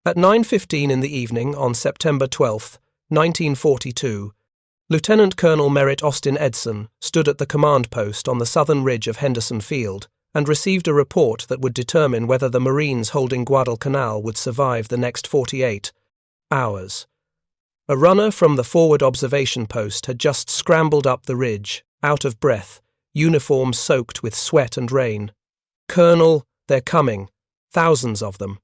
At 9:15 in the evening on September 12, 1942, Lieutenant Colonel Merritt Austin Edson stood at the command post on the southern ridge of Henderson Field and received a report that would determine whether the Marines holding Guadalcanal would survive the next 48 hours. A runner from the forward observation post had just scrambled up the ridge, out of breath, uniform soaked with sweat and rain. "Colonel, they're coming, thousands of them,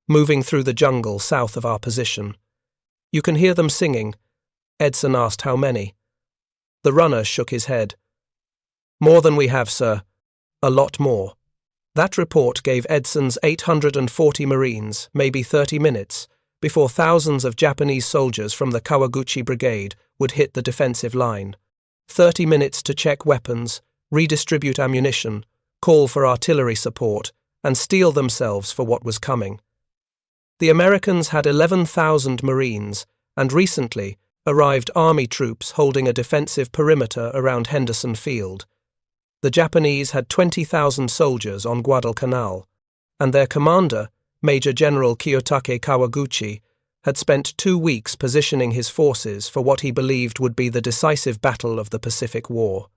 moving through the jungle south of our position. You can hear them singing." Edson asked how many. The runner shook his head. "More than we have, sir. A lot more." That report gave Edson's 840 Marines maybe 30 minutes before thousands of Japanese soldiers from the Kawaguchi Brigade would hit the defensive line. 30 minutes to check weapons, redistribute ammunition, call for artillery support, and steel themselves for what was coming. The Americans had 11,000 Marines, and recently arrived Army troops holding a defensive perimeter around Henderson Field. The Japanese had 20,000 soldiers on Guadalcanal, and their commander, Major General Kiyotake Kawaguchi, had spent 2 weeks positioning his forces for what he believed would be the decisive battle of the Pacific War.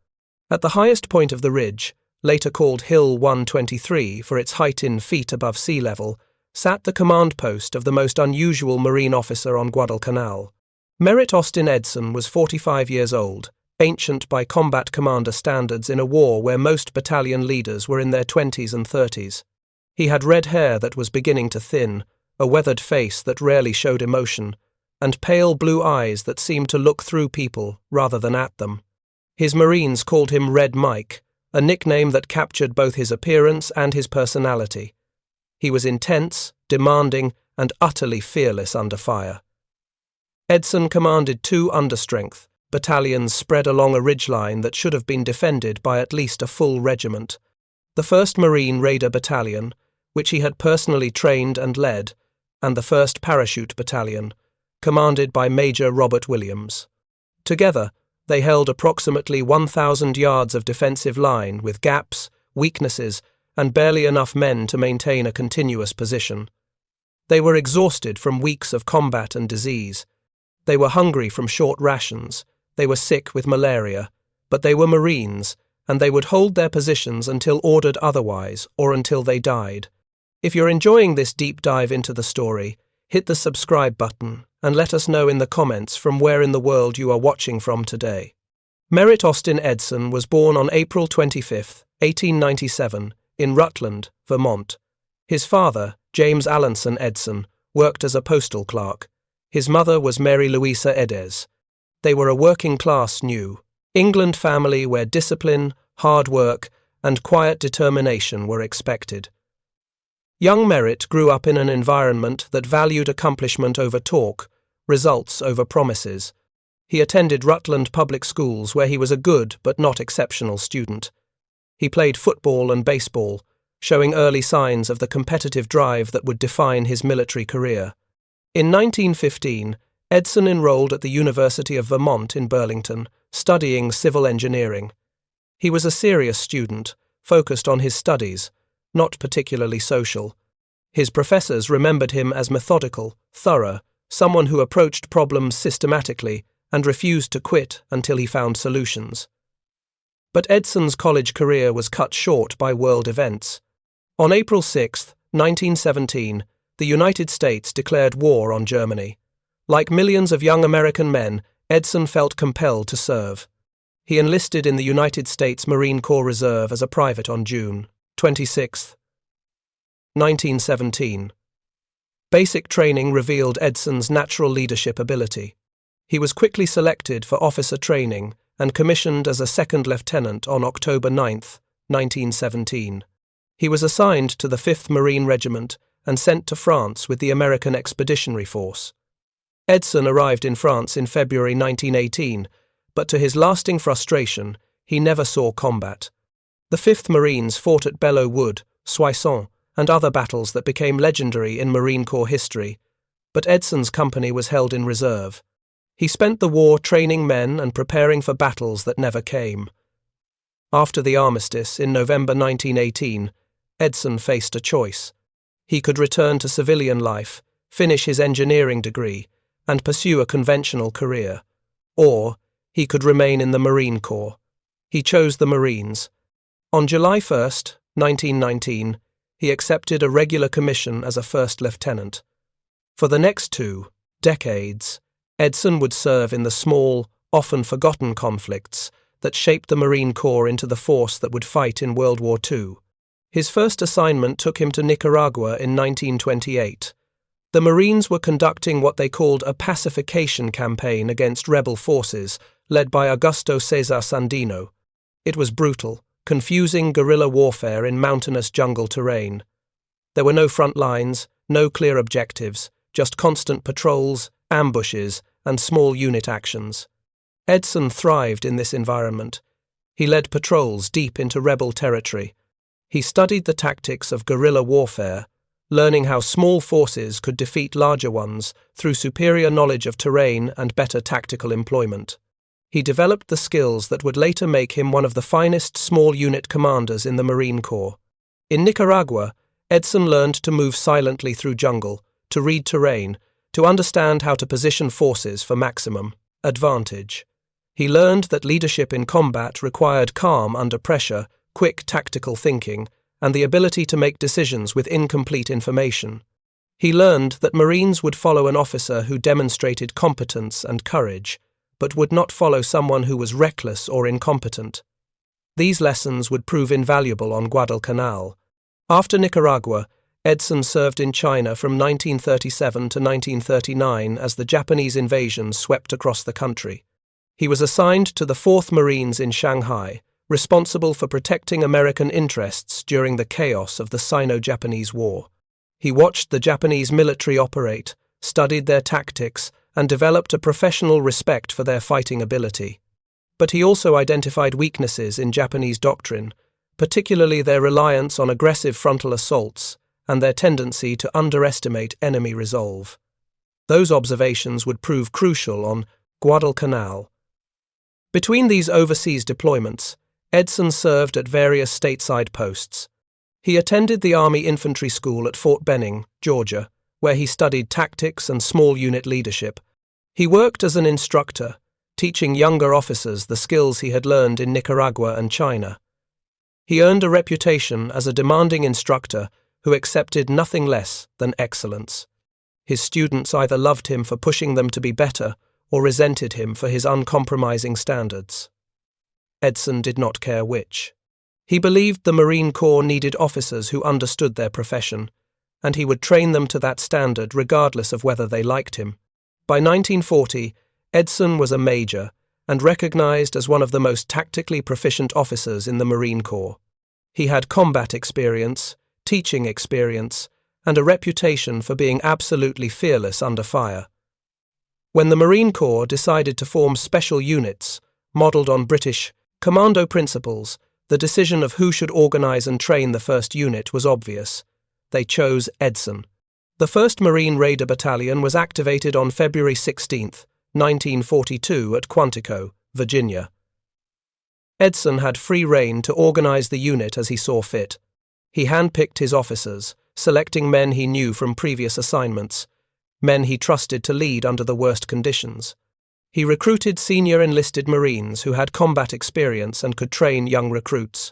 At the highest point of the ridge, later called Hill 123 for its height in feet above sea level, sat the command post of the most unusual Marine officer on Guadalcanal. Merritt Austin Edson was 45 years old, ancient by combat commander standards in a war where most battalion leaders were in their 20s and 30s. He had red hair that was beginning to thin, a weathered face that rarely showed emotion, and pale blue eyes that seemed to look through people rather than at them. His Marines called him Red Mike, a nickname that captured both his appearance and his personality. He was intense, demanding, and utterly fearless under fire. Edson commanded 2 understrength battalions spread along a ridgeline that should have been defended by at least a full regiment. The 1st Marine Raider Battalion, which he had personally trained and led, and the 1st Parachute Battalion, commanded by Major Robert Williams. Together, they held approximately 1,000 yards of defensive line with gaps, weaknesses, and barely enough men to maintain a continuous position. They were exhausted from weeks of combat and disease. They were hungry from short rations. They were sick with malaria. But they were Marines, and they would hold their positions until ordered otherwise or until they died. If you're enjoying this deep dive into the story, hit the subscribe button and let us know in the comments from where in the world you are watching from today. Merritt Austin Edson was born on April 25, 1897, in Rutland, Vermont. His father, James Alanson Edson, worked as a postal clerk. His mother was Mary Louisa Edes. They were a working-class New England family where discipline, hard work, and quiet determination were expected. Young Merritt grew up in an environment that valued accomplishment over talk, results over promises. He attended Rutland public schools where he was a good but not exceptional student. He played football and baseball, showing early signs of the competitive drive that would define his military career. In 1915, Edson enrolled at the University of Vermont in Burlington, studying civil engineering. He was a serious student, focused on his studies, not particularly social. His professors remembered him as methodical, thorough, someone who approached problems systematically and refused to quit until he found solutions. But Edson's college career was cut short by world events. On April 6, 1917, the United States declared war on Germany. Like millions of young American men, Edson felt compelled to serve. He enlisted in the United States Marine Corps Reserve as a private on June 26, 1917. Basic training revealed Edson's natural leadership ability. He was quickly selected for officer training and commissioned as a second lieutenant on October 9, 1917. He was assigned to the 5th Marine Regiment and sent to France with the American Expeditionary Force. Edson arrived in France in February 1918, but to his lasting frustration, he never saw combat. The 5th Marines fought at Belleau Wood, Soissons, and other battles that became legendary in Marine Corps history, but Edson's company was held in reserve. He spent the war training men and preparing for battles that never came. After the armistice in November 1918, Edson faced a choice. He could return to civilian life, finish his engineering degree, and pursue a conventional career. Or he could remain in the Marine Corps. He chose the Marines. On July 1st, 1919, he accepted a regular commission as a first lieutenant. For the next 2 decades, Edson would serve in the small, often forgotten conflicts that shaped the Marine Corps into the force that would fight in World War II. His first assignment took him to Nicaragua in 1928. The Marines were conducting what they called a pacification campaign against rebel forces led by Augusto Cesar Sandino. It was brutal, confusing guerrilla warfare in mountainous jungle terrain. There were no front lines, no clear objectives, just constant patrols, ambushes, and small unit actions. Edson thrived in this environment. He led patrols deep into rebel territory. He studied the tactics of guerrilla warfare, learning how small forces could defeat larger ones through superior knowledge of terrain and better tactical employment. He developed the skills that would later make him one of the finest small unit commanders in the Marine Corps. In Nicaragua, Edson learned to move silently through jungle, to read terrain, to understand how to position forces for maximum advantage. He learned that leadership in combat required calm under pressure, quick tactical thinking, and the ability to make decisions with incomplete information. He learned that Marines would follow an officer who demonstrated competence and courage, but would not follow someone who was reckless or incompetent. These lessons would prove invaluable on Guadalcanal. After Nicaragua, Edson served in China from 1937 to 1939 as the Japanese invasion swept across the country. He was assigned to the 4th Marines in Shanghai, responsible for protecting American interests during the chaos of the Sino-Japanese War. He watched the Japanese military operate, studied their tactics, and developed a professional respect for their fighting ability. But he also identified weaknesses in Japanese doctrine, particularly their reliance on aggressive frontal assaults and their tendency to underestimate enemy resolve. Those observations would prove crucial on Guadalcanal. Between these overseas deployments, Edson served at various stateside posts. He attended the Army Infantry School at Fort Benning, Georgia, where he studied tactics and small unit leadership. He worked as an instructor, teaching younger officers the skills he had learned in Nicaragua and China. He earned a reputation as a demanding instructor who accepted nothing less than excellence. His students either loved him for pushing them to be better or resented him for his uncompromising standards. Edson did not care which. He believed the Marine Corps needed officers who understood their profession, and he would train them to that standard regardless of whether they liked him. By 1940, Edson was a major and recognized as one of the most tactically proficient officers in the Marine Corps. He had combat experience, teaching experience, and a reputation for being absolutely fearless under fire. When the Marine Corps decided to form special units, modelled on British commando principles, the decision of who should organise and train the first unit was obvious. They chose Edson. The 1st Marine Raider Battalion was activated on February 16, 1942 at Quantico, Virginia. Edson had free rein to organise the unit as he saw fit. He handpicked his officers, selecting men he knew from previous assignments, men he trusted to lead under the worst conditions. He recruited senior enlisted Marines who had combat experience and could train young recruits.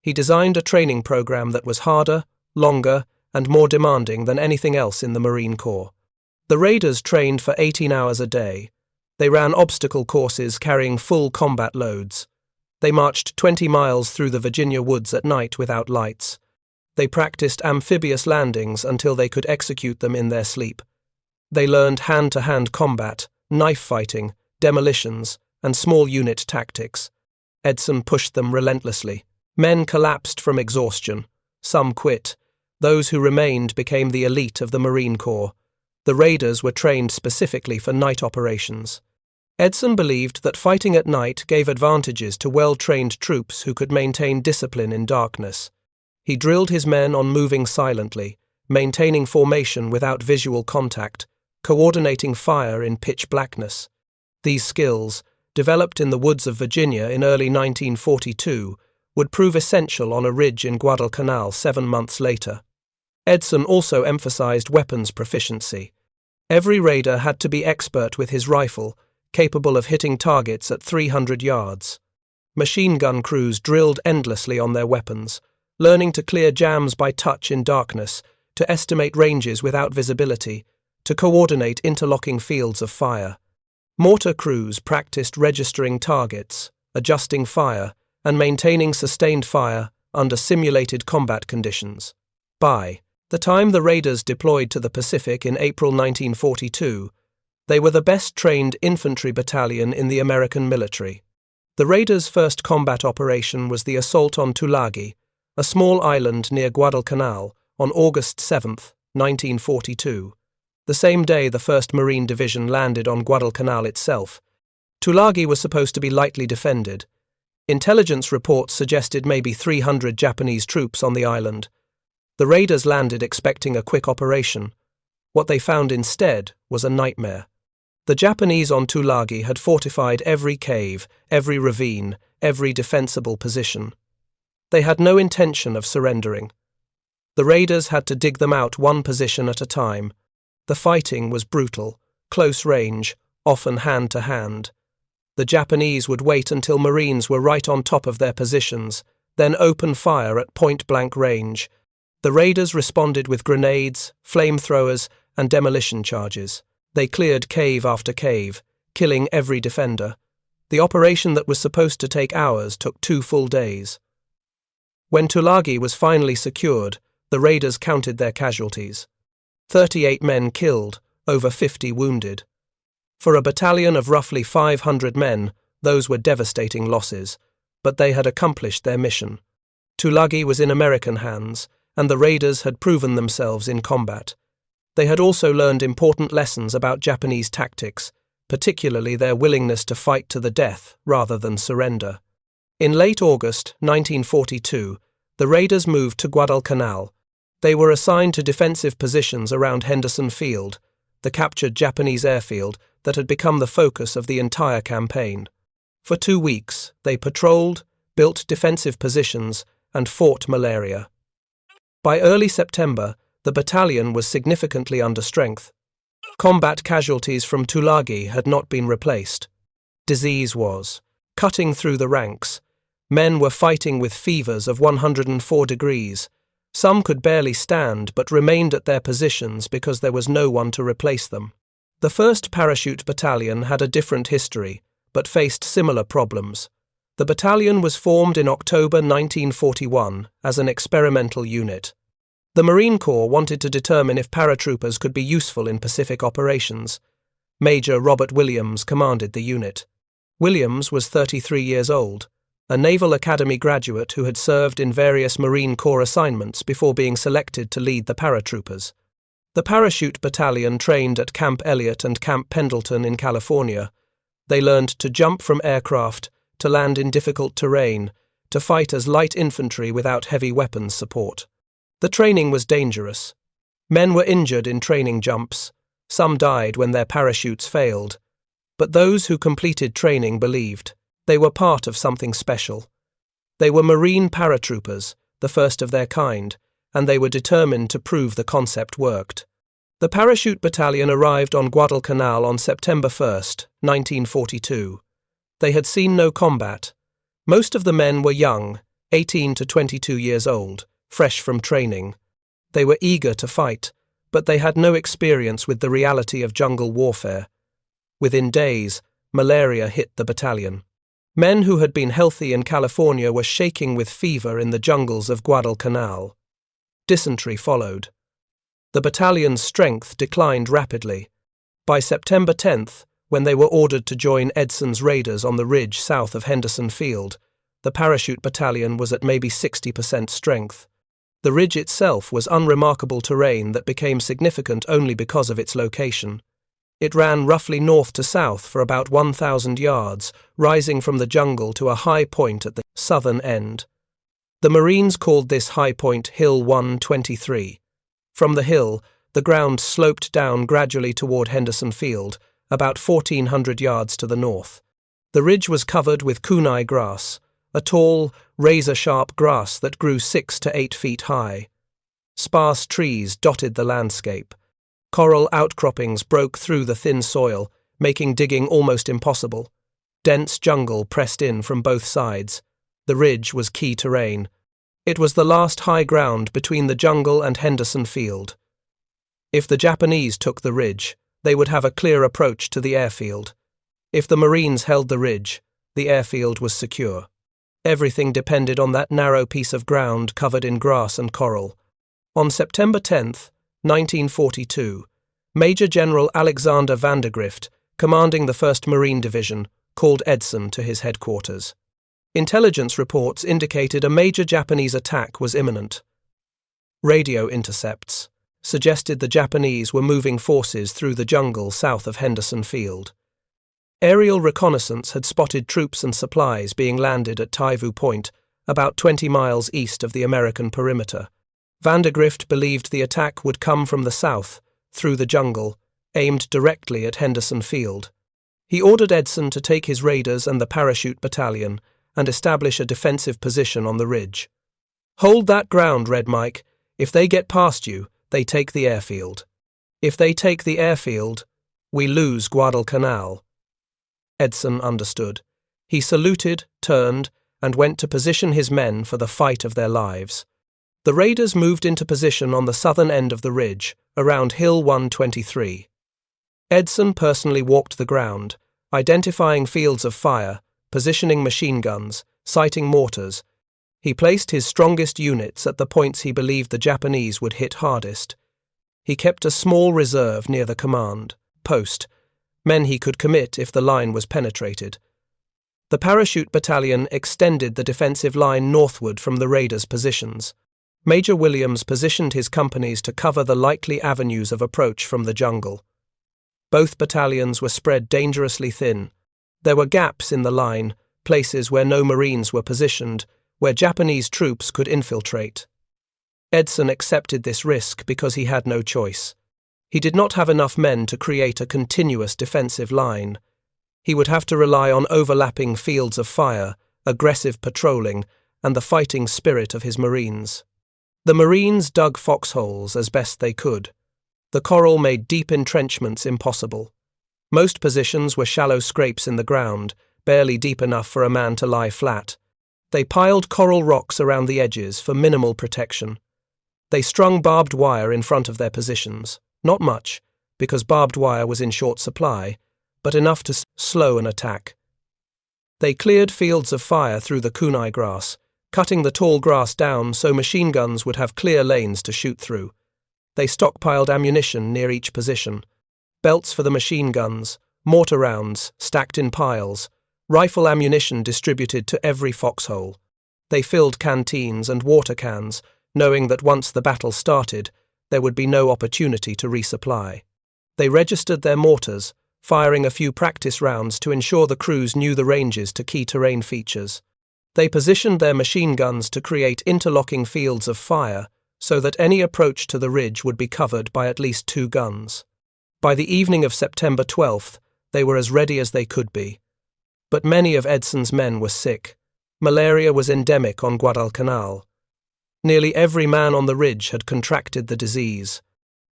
He designed a training program that was harder, longer, and more demanding than anything else in the Marine Corps. The Raiders trained for 18 hours a day. They ran obstacle courses carrying full combat loads. They marched 20 miles through the Virginia woods at night without lights. They practiced amphibious landings until they could execute them in their sleep. They learned hand-to-hand combat, knife fighting, demolitions, and small unit tactics. Edson pushed them relentlessly. Men collapsed from exhaustion. Some quit. Those who remained became the elite of the Marine Corps. The Raiders were trained specifically for night operations. Edson believed that fighting at night gave advantages to well-trained troops who could maintain discipline in darkness. He drilled his men on moving silently, maintaining formation without visual contact, coordinating fire in pitch blackness. These skills, developed in the woods of Virginia in early 1942, would prove essential on a ridge in Guadalcanal 7 months later. Edson also emphasized weapons proficiency. Every raider had to be expert with his rifle, capable of hitting targets at 300 yards. Machine gun crews drilled endlessly on their weapons, learning to clear jams by touch in darkness, to estimate ranges without visibility, to coordinate interlocking fields of fire. Mortar crews practiced registering targets, adjusting fire, and maintaining sustained fire under simulated combat conditions. By the time the raiders deployed to the Pacific in April 1942, they were the best-trained infantry battalion in the American military. The raiders' first combat operation was the assault on Tulagi, a small island near Guadalcanal, on August 7, 1942. The same day the 1st Marine Division landed on Guadalcanal itself. Tulagi was supposed to be lightly defended. Intelligence reports suggested maybe 300 Japanese troops on the island. The raiders landed expecting a quick operation. What they found instead was a nightmare. The Japanese on Tulagi had fortified every cave, every ravine, every defensible position. They had no intention of surrendering. The raiders had to dig them out one position at a time. The fighting was brutal, close range, often hand to hand. The Japanese would wait until Marines were right on top of their positions, then open fire at point-blank range. The raiders responded with grenades, flamethrowers, and demolition charges. They cleared cave after cave, killing every defender. The operation that was supposed to take hours took 2 full days. When Tulagi was finally secured, the raiders counted their casualties. 38 men killed, over 50 wounded. For a battalion of roughly 500 men, those were devastating losses, but they had accomplished their mission. Tulagi was in American hands, and the raiders had proven themselves in combat. They had also learned important lessons about Japanese tactics, particularly their willingness to fight to the death rather than surrender. In late August 1942, the raiders moved to Guadalcanal. They were assigned to defensive positions around Henderson Field, the captured Japanese airfield that had become the focus of the entire campaign. For 2 weeks, they patrolled, built defensive positions, and fought malaria. By early September, the battalion was significantly under strength. Combat casualties from Tulagi had not been replaced. Disease was cutting through the ranks. Men were fighting with fevers of 104 degrees. Some could barely stand but remained at their positions because there was no one to replace them. The 1st Parachute Battalion had a different history, but faced similar problems. The battalion was formed in October 1941 as an experimental unit. The Marine Corps wanted to determine if paratroopers could be useful in Pacific operations. Major Robert Williams commanded the unit. Williams was 33 years old, a Naval Academy graduate who had served in various Marine Corps assignments before being selected to lead the paratroopers. The Parachute Battalion trained at Camp Elliott and Camp Pendleton in California. They learned to jump from aircraft, to land in difficult terrain, to fight as light infantry without heavy weapons support. The training was dangerous. Men were injured in training jumps. Some died when their parachutes failed. But those who completed training believed they were part of something special. They were Marine paratroopers, the first of their kind, and they were determined to prove the concept worked. The Parachute Battalion arrived on Guadalcanal on September 1, 1942. They had seen no combat. Most of the men were young, 18 to 22 years old, fresh from training. They were eager to fight, but they had no experience with the reality of jungle warfare. Within days, malaria hit the battalion. Men who had been healthy in California were shaking with fever in the jungles of Guadalcanal. Dysentery followed. The battalion's strength declined rapidly. By September 10th, when they were ordered to join Edson's raiders on the ridge south of Henderson Field, the Parachute Battalion was at maybe 60% strength. The ridge itself was unremarkable terrain that became significant only because of its location. It ran roughly north to south for about 1,000 yards, rising from the jungle to a high point at the southern end. The Marines called this high point Hill 123. From the hill, the ground sloped down gradually toward Henderson Field, about 1,400 yards to the north. The ridge was covered with kunai grass, a tall, razor-sharp grass that grew 6 to 8 feet high. Sparse trees dotted the landscape. Coral outcroppings broke through the thin soil, making digging almost impossible. Dense jungle pressed in from both sides. The ridge was key terrain. It was the last high ground between the jungle and Henderson Field. If the Japanese took the ridge, they would have a clear approach to the airfield. If the Marines held the ridge, the airfield was secure. Everything depended on that narrow piece of ground covered in grass and coral. On September 10th, 1942, Major General Alexander Vandergrift, commanding the 1st Marine Division, called Edson to his headquarters. Intelligence reports indicated a major Japanese attack was imminent. Radio intercepts suggested the Japanese were moving forces through the jungle south of Henderson Field. Aerial reconnaissance had spotted troops and supplies being landed at Taivu Point, about 20 miles east of the American perimeter. Vandergrift believed the attack would come from the south, through the jungle, aimed directly at Henderson Field. He ordered Edson to take his raiders and the parachute battalion and establish a defensive position on the ridge. "Hold that ground, Red Mike. If they get past you, they take the airfield. If they take the airfield, we lose Guadalcanal." Edson understood. He saluted, turned, and went to position his men for the fight of their lives. The raiders moved into position on the southern end of the ridge, around Hill 123. Edson personally walked the ground, identifying fields of fire, positioning machine guns, sighting mortars. He placed his strongest units at the points he believed the Japanese would hit hardest. He kept a small reserve near the command post, men he could commit if the line was penetrated. The parachute battalion extended the defensive line northward from the raiders' positions. Major Williams positioned his companies to cover the likely avenues of approach from the jungle. Both battalions were spread dangerously thin. There were gaps in the line, places where no Marines were positioned, where Japanese troops could infiltrate. Edson accepted this risk because he had no choice. He did not have enough men to create a continuous defensive line. He would have to rely on overlapping fields of fire, aggressive patrolling, and the fighting spirit of his Marines. The Marines dug foxholes as best they could. The coral made deep entrenchments impossible. Most positions were shallow scrapes in the ground, barely deep enough for a man to lie flat. They piled coral rocks around the edges for minimal protection. They strung barbed wire in front of their positions. Not much, because barbed wire was in short supply, but enough to slow an attack. They cleared fields of fire through the kunai grass, cutting the tall grass down so machine guns would have clear lanes to shoot through. They stockpiled ammunition near each position. Belts for the machine guns, mortar rounds stacked in piles, rifle ammunition distributed to every foxhole. They filled canteens and water cans, knowing that once the battle started, there would be no opportunity to resupply. They registered their mortars, firing a few practice rounds to ensure the crews knew the ranges to key terrain features. They positioned their machine guns to create interlocking fields of fire so that any approach to the ridge would be covered by at least 2 guns. By the evening of September 12th, they were as ready as they could be. But many of Edson's men were sick. Malaria was endemic on Guadalcanal. Nearly every man on the ridge had contracted the disease.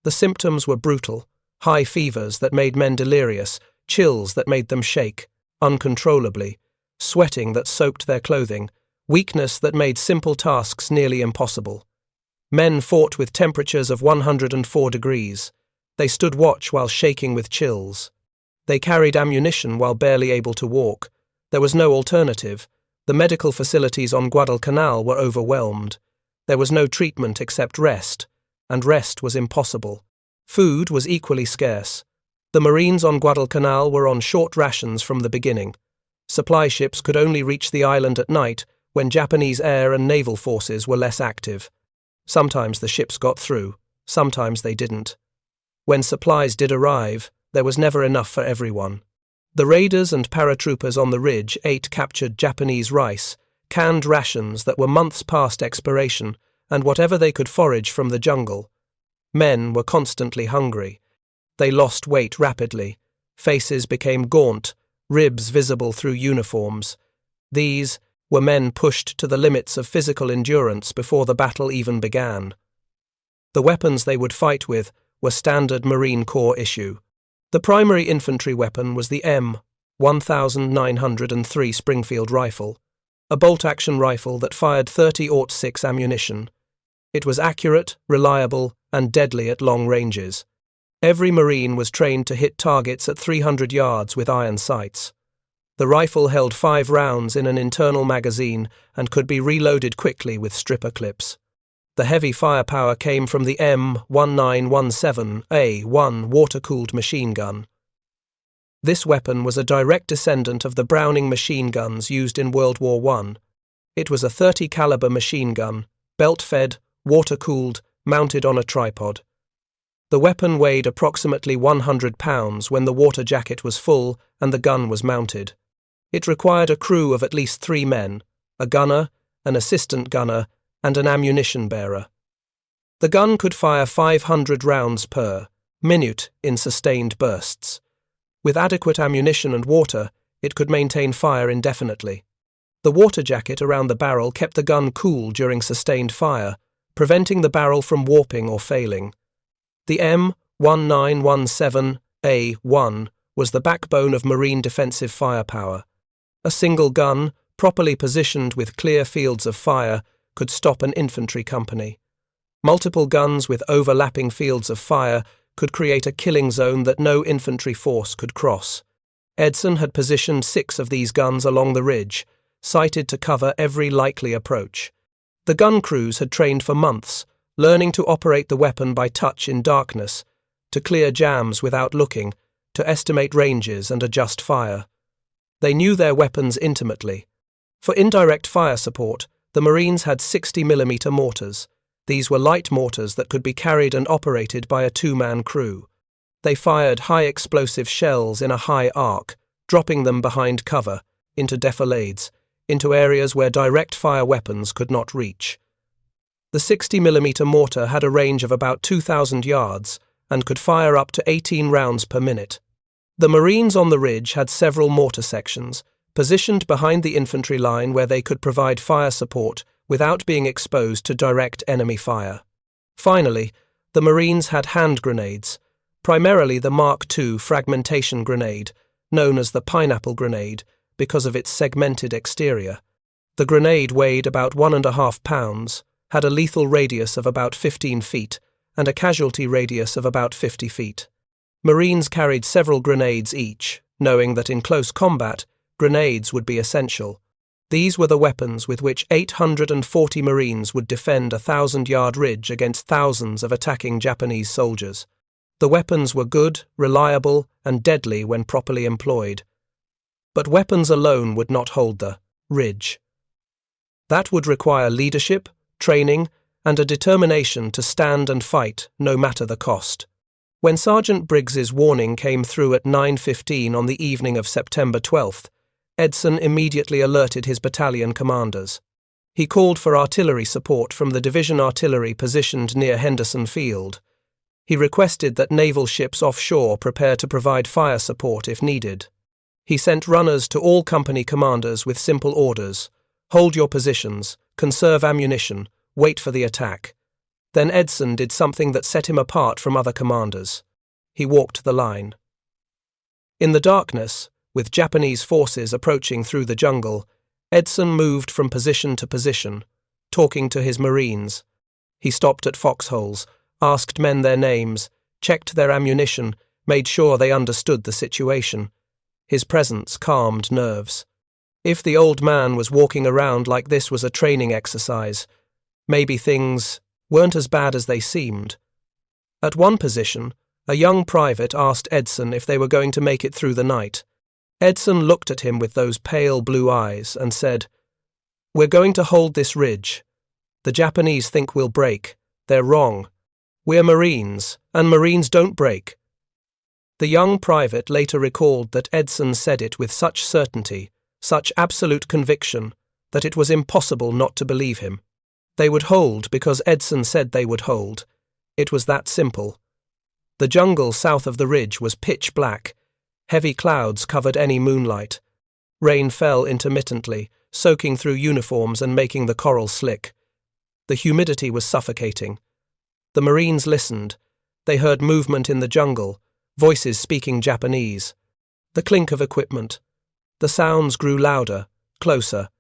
The symptoms were brutal: high fevers that made men delirious, chills that made them shake uncontrollably, sweating that soaked their clothing, weakness that made simple tasks nearly impossible. Men fought with temperatures of 104 degrees. They stood watch while shaking with chills. They carried ammunition while barely able to walk. There was no alternative. The medical facilities on Guadalcanal were overwhelmed. There was no treatment except rest, and rest was impossible. Food was equally scarce. The Marines on Guadalcanal were on short rations from the beginning. Supply ships could only reach the island at night when Japanese air and naval forces were less active. Sometimes the ships got through, sometimes they didn't. When supplies did arrive, there was never enough for everyone. The raiders and paratroopers on the ridge ate captured Japanese rice, canned rations that were months past expiration, and whatever they could forage from the jungle. Men were constantly hungry. They lost weight rapidly. Faces became gaunt, ribs visible through uniforms. These were men pushed to the limits of physical endurance before the battle even began. The weapons they would fight with were standard Marine Corps issue. The primary infantry weapon was the M1903 Springfield rifle, a bolt-action rifle that fired .30-06 ammunition. It was accurate, reliable, and deadly at long ranges. Every Marine was trained to hit targets at 300 yards with iron sights. The rifle held 5 rounds in an internal magazine and could be reloaded quickly with stripper clips. The heavy firepower came from the M1917A1 water-cooled machine gun. This weapon was a direct descendant of the Browning machine guns used in World War I. It was a .30 caliber machine gun, belt-fed, water-cooled, mounted on a tripod. The weapon weighed approximately 100 pounds when the water jacket was full and the gun was mounted. It required a crew of at least 3 men, a gunner, an assistant gunner, and an ammunition bearer. The gun could fire 500 rounds per minute in sustained bursts. With adequate ammunition and water, it could maintain fire indefinitely. The water jacket around the barrel kept the gun cool during sustained fire, preventing the barrel from warping or failing. The M1917A1 was the backbone of Marine defensive firepower. A single gun, properly positioned with clear fields of fire, could stop an infantry company. Multiple guns with overlapping fields of fire could create a killing zone that no infantry force could cross. Edson had positioned 6 of these guns along the ridge, sighted to cover every likely approach. The gun crews had trained for months, learning to operate the weapon by touch in darkness, to clear jams without looking, to estimate ranges and adjust fire. They knew their weapons intimately. For indirect fire support, the Marines had 60mm mortars. These were light mortars that could be carried and operated by a 2-man crew. They fired high-explosive shells in a high arc, dropping them behind cover, into defilades, into areas where direct fire weapons could not reach. The 60mm mortar had a range of about 2,000 yards and could fire up to 18 rounds per minute. The Marines on the ridge had several mortar sections, positioned behind the infantry line where they could provide fire support without being exposed to direct enemy fire. Finally, the Marines had hand grenades, primarily the Mark II fragmentation grenade, known as the pineapple grenade because of its segmented exterior. The grenade weighed about 1.5 pounds, had a lethal radius of about 15 feet, and a casualty radius of about 50 feet. Marines carried several grenades each, knowing that in close combat, grenades would be essential. These were the weapons with which 840 Marines would defend a 1,000-yard ridge against thousands of attacking Japanese soldiers. The weapons were good, reliable, and deadly when properly employed. But weapons alone would not hold the ridge. That would require leadership, training, and a determination to stand and fight no matter the cost. When Sergeant Briggs's warning came through at 9:15 on the evening of September 12th, Edson immediately alerted his battalion commanders. He called for artillery support from the division artillery positioned near Henderson Field. He requested that naval ships offshore prepare to provide fire support if needed. He sent runners to all company commanders with simple orders: hold your positions, conserve ammunition, wait for the attack. Then Edson did something that set him apart from other commanders. He walked the line. In the darkness, with Japanese forces approaching through the jungle, Edson moved from position to position, talking to his Marines. He stopped at foxholes, asked men their names, checked their ammunition, made sure they understood the situation. His presence calmed nerves. If the old man was walking around like this was a training exercise, maybe things weren't as bad as they seemed. At one position, a young private asked Edson if they were going to make it through the night. Edson looked at him with those pale blue eyes and said, "We're going to hold this ridge. The Japanese think we'll break. They're wrong. We're Marines, and Marines don't break." The young private later recalled that Edson said it with such certainty, such absolute conviction, that it was impossible not to believe him. They would hold because Edson said they would hold. It was that simple. The jungle south of the ridge was pitch black. Heavy clouds covered any moonlight. Rain fell intermittently, soaking through uniforms and making the coral slick. The humidity was suffocating. The Marines listened. They heard movement in the jungle, voices speaking Japanese. The clink of equipment. The sounds grew louder, closer.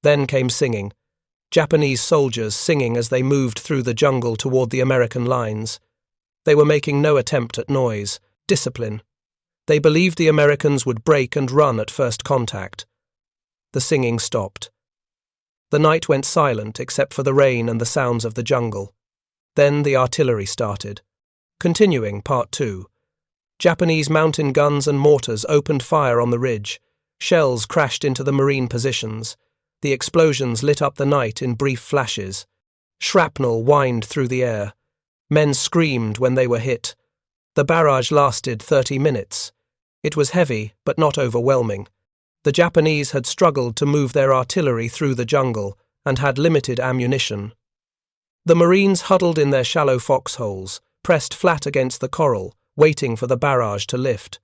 Then came singing. Japanese soldiers singing as they moved through the jungle toward the American lines. They were making no attempt at noise, discipline. They believed the Americans would break and run at first contact. The singing stopped. The night went silent except for the rain and the sounds of the jungle. Then the artillery started. Continuing, Part 2. Japanese mountain guns and mortars opened fire on the ridge. Shells crashed into the Marine positions. The explosions lit up the night in brief flashes. Shrapnel whined through the air. Men screamed when they were hit. The barrage lasted 30 minutes. It was heavy, but not overwhelming. The Japanese had struggled to move their artillery through the jungle and had limited ammunition. The Marines huddled in their shallow foxholes, pressed flat against the coral, waiting for the barrage to lift.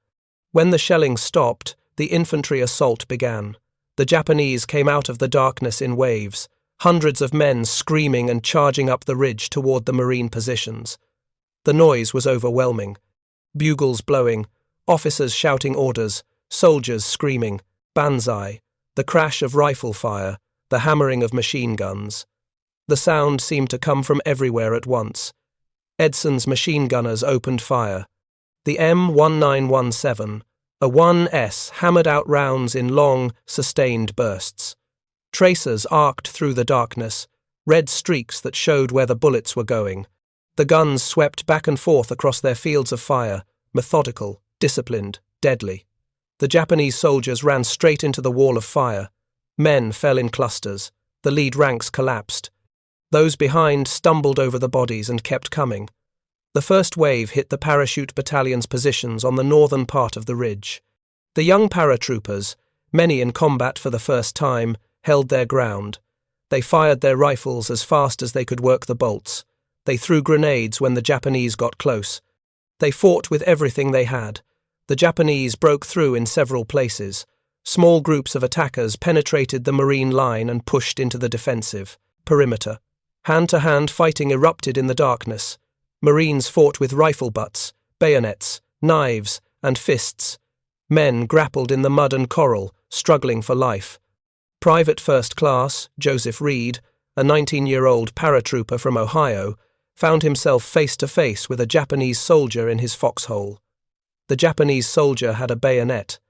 When the shelling stopped, the infantry assault began. The Japanese came out of the darkness in waves, hundreds of men screaming and charging up the ridge toward the Marine positions. The noise was overwhelming. Bugles blowing, officers shouting orders, soldiers screaming, banzai, the crash of rifle fire, the hammering of machine guns. The sound seemed to come from everywhere at once. Edson's machine gunners opened fire. The M1917, a 1S, hammered out rounds in long, sustained bursts. Tracers arced through the darkness, red streaks that showed where the bullets were going. The guns swept back and forth across their fields of fire, methodical, disciplined, deadly. The Japanese soldiers ran straight into the wall of fire. Men fell in clusters. The lead ranks collapsed. Those behind stumbled over the bodies and kept coming. The first wave hit the parachute battalion's positions on the northern part of the ridge. The young paratroopers, many in combat for the first time, held their ground. They fired their rifles as fast as they could work the bolts. They threw grenades when the Japanese got close. They fought with everything they had. The Japanese broke through in several places. Small groups of attackers penetrated the Marine line and pushed into the defensive perimeter. Hand-to-hand fighting erupted in the darkness. Marines fought with rifle butts, bayonets, knives, and fists. Men grappled in the mud and coral, struggling for life. Private First Class, Joseph Reed, a 19-year-old paratrooper from Ohio, found himself face-to-face with a Japanese soldier in his foxhole. The Japanese soldier had a bayonet.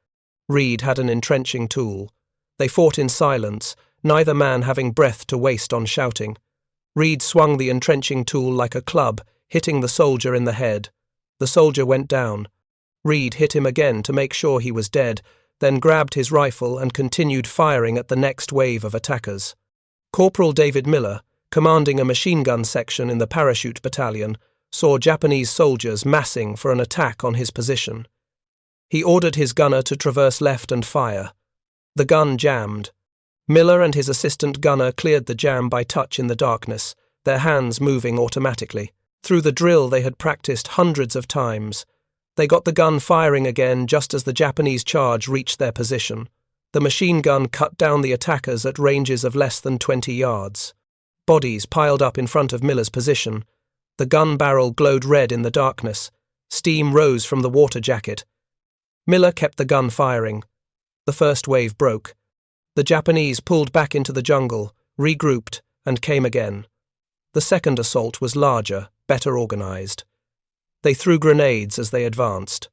Reed had an entrenching tool. They fought in silence, neither man having breath to waste on shouting. Reed swung the entrenching tool like a club, hitting the soldier in the head. The soldier went down. Reed hit him again to make sure he was dead, then grabbed his rifle and continued firing at the next wave of attackers. Corporal David Miller, commanding a machine gun section in the parachute battalion, saw Japanese soldiers massing for an attack on his position. He ordered his gunner to traverse left and fire. The gun jammed. Miller and his assistant gunner cleared the jam by touch in the darkness, their hands moving automatically. Through the drill they had practiced hundreds of times. They got the gun firing again just as the Japanese charge reached their position. The machine gun cut down the attackers at ranges of less than 20 yards. Bodies piled up in front of Miller's position. The gun barrel glowed red in the darkness. Steam rose from the water jacket. Miller kept the gun firing. The first wave broke. The Japanese pulled back into the jungle, regrouped, and came again. The second assault was larger, better organized. They threw grenades as they advanced.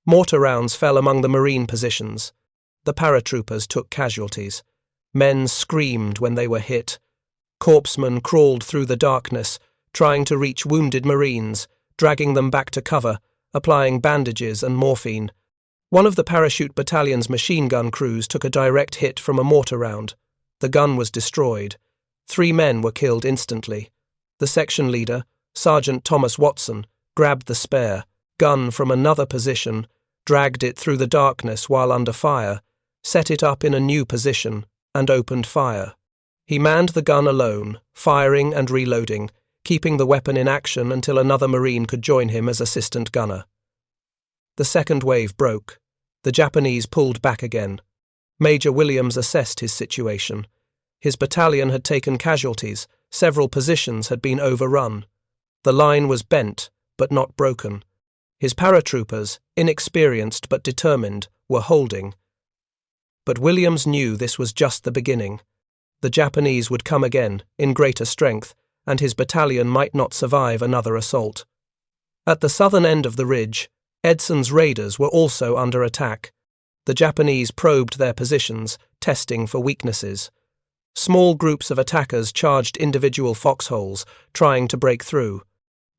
Mortar rounds fell among the Marine positions. The paratroopers took casualties. Men screamed when they were hit. Corpsmen crawled through the darkness, trying to reach wounded Marines, dragging them back to cover, applying bandages and morphine. One of the parachute battalion's machine gun crews took a direct hit from a mortar round. The gun was destroyed. 3 men were killed instantly. The section leader, Sergeant Thomas Watson, grabbed the spare gun from another position, dragged it through the darkness while under fire, set it up in a new position, and opened fire. He manned the gun alone, firing and reloading, keeping the weapon in action until another Marine could join him as assistant gunner. The second wave broke. The Japanese pulled back again. Major Williams assessed his situation. His battalion had taken casualties, several positions had been overrun. The line was bent, but not broken. His paratroopers, inexperienced but determined, were holding. But Williams knew this was just the beginning. The Japanese would come again, in greater strength, and his battalion might not survive another assault. At the southern end of the ridge, Edson's raiders were also under attack. The Japanese probed their positions, testing for weaknesses. Small groups of attackers charged individual foxholes, trying to break through.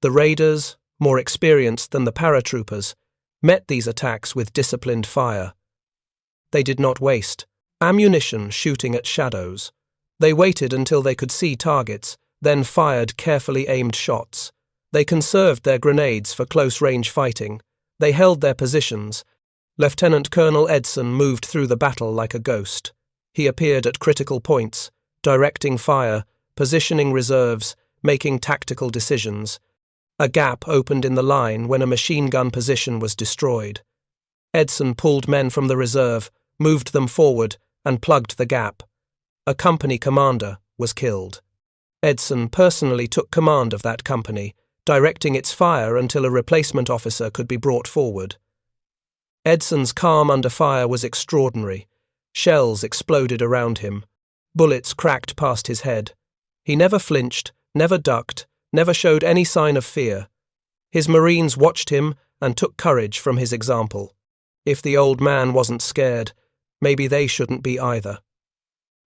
The raiders, more experienced than the paratroopers, met these attacks with disciplined fire. They did not waste ammunition shooting at shadows. They waited until they could see targets, then fired carefully aimed shots. They conserved their grenades for close-range fighting. They held their positions. Lieutenant Colonel Edson moved through the battle like a ghost. He appeared at critical points, directing fire, positioning reserves, making tactical decisions. A gap opened in the line when a machine gun position was destroyed. Edson pulled men from the reserve, moved them forward, and plugged the gap. A company commander was killed. Edson personally took command of that company, directing its fire until a replacement officer could be brought forward. Edson's calm under fire was extraordinary. Shells exploded around him. Bullets cracked past his head. He never flinched, never ducked, never showed any sign of fear. His Marines watched him and took courage from his example. If the old man wasn't scared, maybe they shouldn't be either.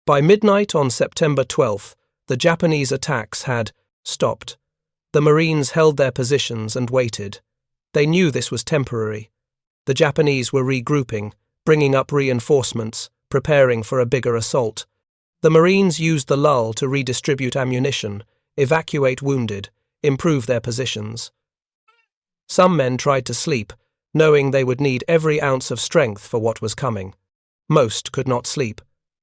By midnight on September 12th, the Japanese attacks had stopped. The Marines held their positions and waited. They knew this was temporary. The Japanese were regrouping, bringing up reinforcements, preparing for a bigger assault. The Marines used the lull to redistribute ammunition, evacuate wounded, improve their positions. Some men tried to sleep, knowing they would need every ounce of strength for what was coming. Most could not sleep.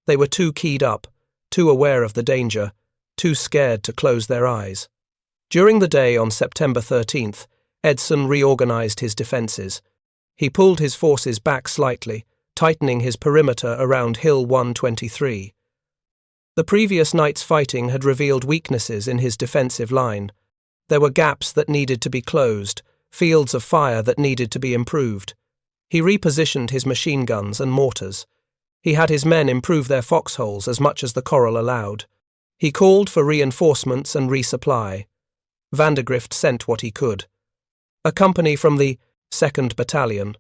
They were too keyed up, too aware of the danger, too scared to close their eyes. During the day on September 13th, Edson reorganized his defenses. He pulled his forces back slightly, tightening his perimeter around Hill 123. The previous night's fighting had revealed weaknesses in his defensive line. There were gaps that needed to be closed, fields of fire that needed to be improved. He repositioned his machine guns and mortars. He had his men improve their foxholes as much as the corral allowed. He called for reinforcements and resupply. Vandergrift sent what he could. A company from the 2nd Battalion.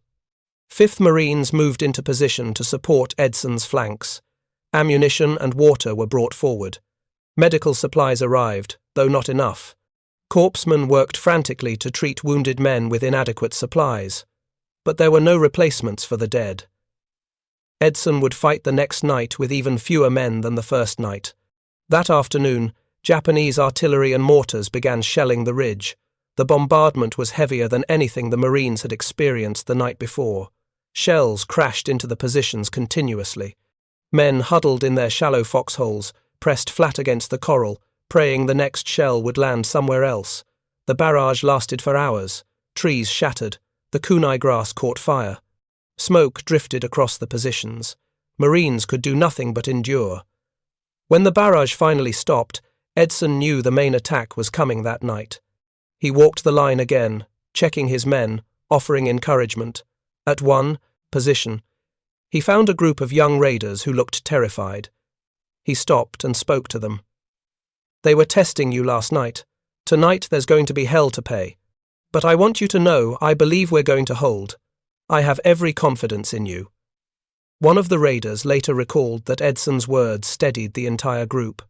5th Marines moved into position to support Edson's flanks. Ammunition and water were brought forward. Medical supplies arrived, though not enough. Corpsmen worked frantically to treat wounded men with inadequate supplies. But there were no replacements for the dead. Edson would fight the next night with even fewer men than the first night. That afternoon, Japanese artillery and mortars began shelling the ridge. The bombardment was heavier than anything the Marines had experienced the night before. Shells crashed into the positions continuously. Men huddled in their shallow foxholes, pressed flat against the corral, praying the next shell would land somewhere else. The barrage lasted for hours. Trees shattered. The kunai grass caught fire. Smoke drifted across the positions. Marines could do nothing but endure. When the barrage finally stopped, Edson knew the main attack was coming that night. He walked the line again, checking his men, offering encouragement. At one position, he found a group of young raiders who looked terrified. He stopped and spoke to them. "They were testing you last night. Tonight there's going to be hell to pay. But I want you to know I believe we're going to hold. I have every confidence in you." One of the raiders later recalled that Edson's words steadied the entire group.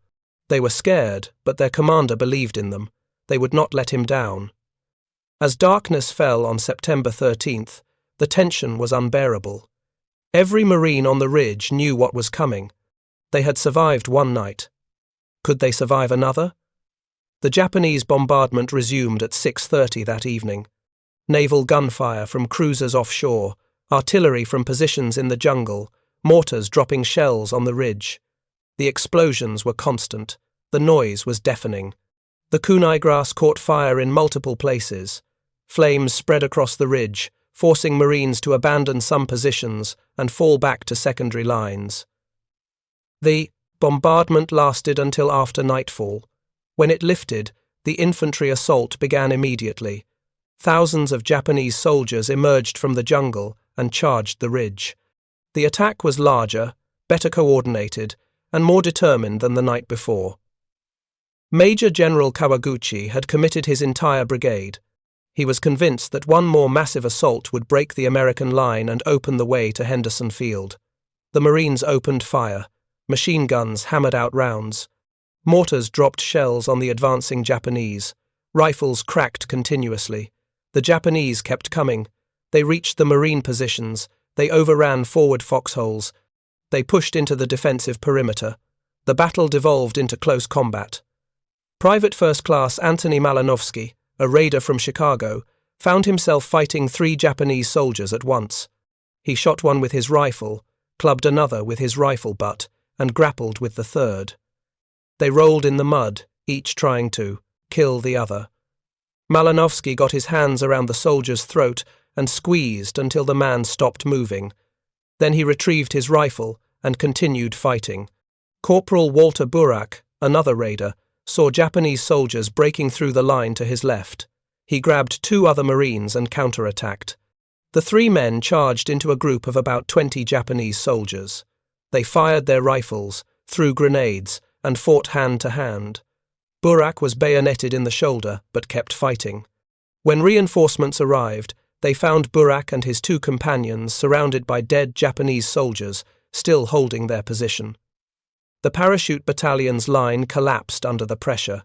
They were scared, but their commander believed in them. They would not let him down. As darkness fell on September 13th, the tension was unbearable. Every Marine on the ridge knew what was coming. They had survived one night. Could they survive another? The Japanese bombardment resumed at 6:30 that evening. Naval gunfire from cruisers offshore, artillery from positions in the jungle, mortars dropping shells on the ridge. The explosions were constant. The noise was deafening. The kunai grass caught fire in multiple places. Flames spread across the ridge, forcing Marines to abandon some positions and fall back to secondary lines. The bombardment lasted until after nightfall. When it lifted, the infantry assault began immediately. thousands of Japanese soldiers emerged from the jungle and charged the ridge. The attack was larger, better coordinated, and more determined than the night before. Major General Kawaguchi had committed his entire brigade. He was convinced that one more massive assault would break the American line and open the way to Henderson Field. The Marines opened fire. Machine guns hammered out rounds. Mortars dropped shells on the advancing Japanese. Rifles cracked continuously. The Japanese kept coming. They reached the Marine positions. They overran forward foxholes. They pushed into the defensive perimeter. The battle devolved into close combat. Private First Class Anthony Malinowski, a raider from Chicago, found himself fighting 3 Japanese soldiers at once. He shot one with his rifle, clubbed another with his rifle butt, and grappled with the third. They rolled in the mud, each trying to kill the other. Malinowski got his hands around the soldier's throat and squeezed until the man stopped moving. Then he retrieved his rifle and continued fighting. Corporal Walter Burak, another raider, saw Japanese soldiers breaking through the line to his left. He grabbed 2 other Marines and counterattacked. The 3 men charged into a group of about 20 Japanese soldiers. They fired their rifles, threw grenades, and fought hand to hand. Burak was bayoneted in the shoulder, but kept fighting. When reinforcements arrived, they found Burak and his 2 companions surrounded by dead Japanese soldiers, still holding their position. The parachute battalion's line collapsed under the pressure.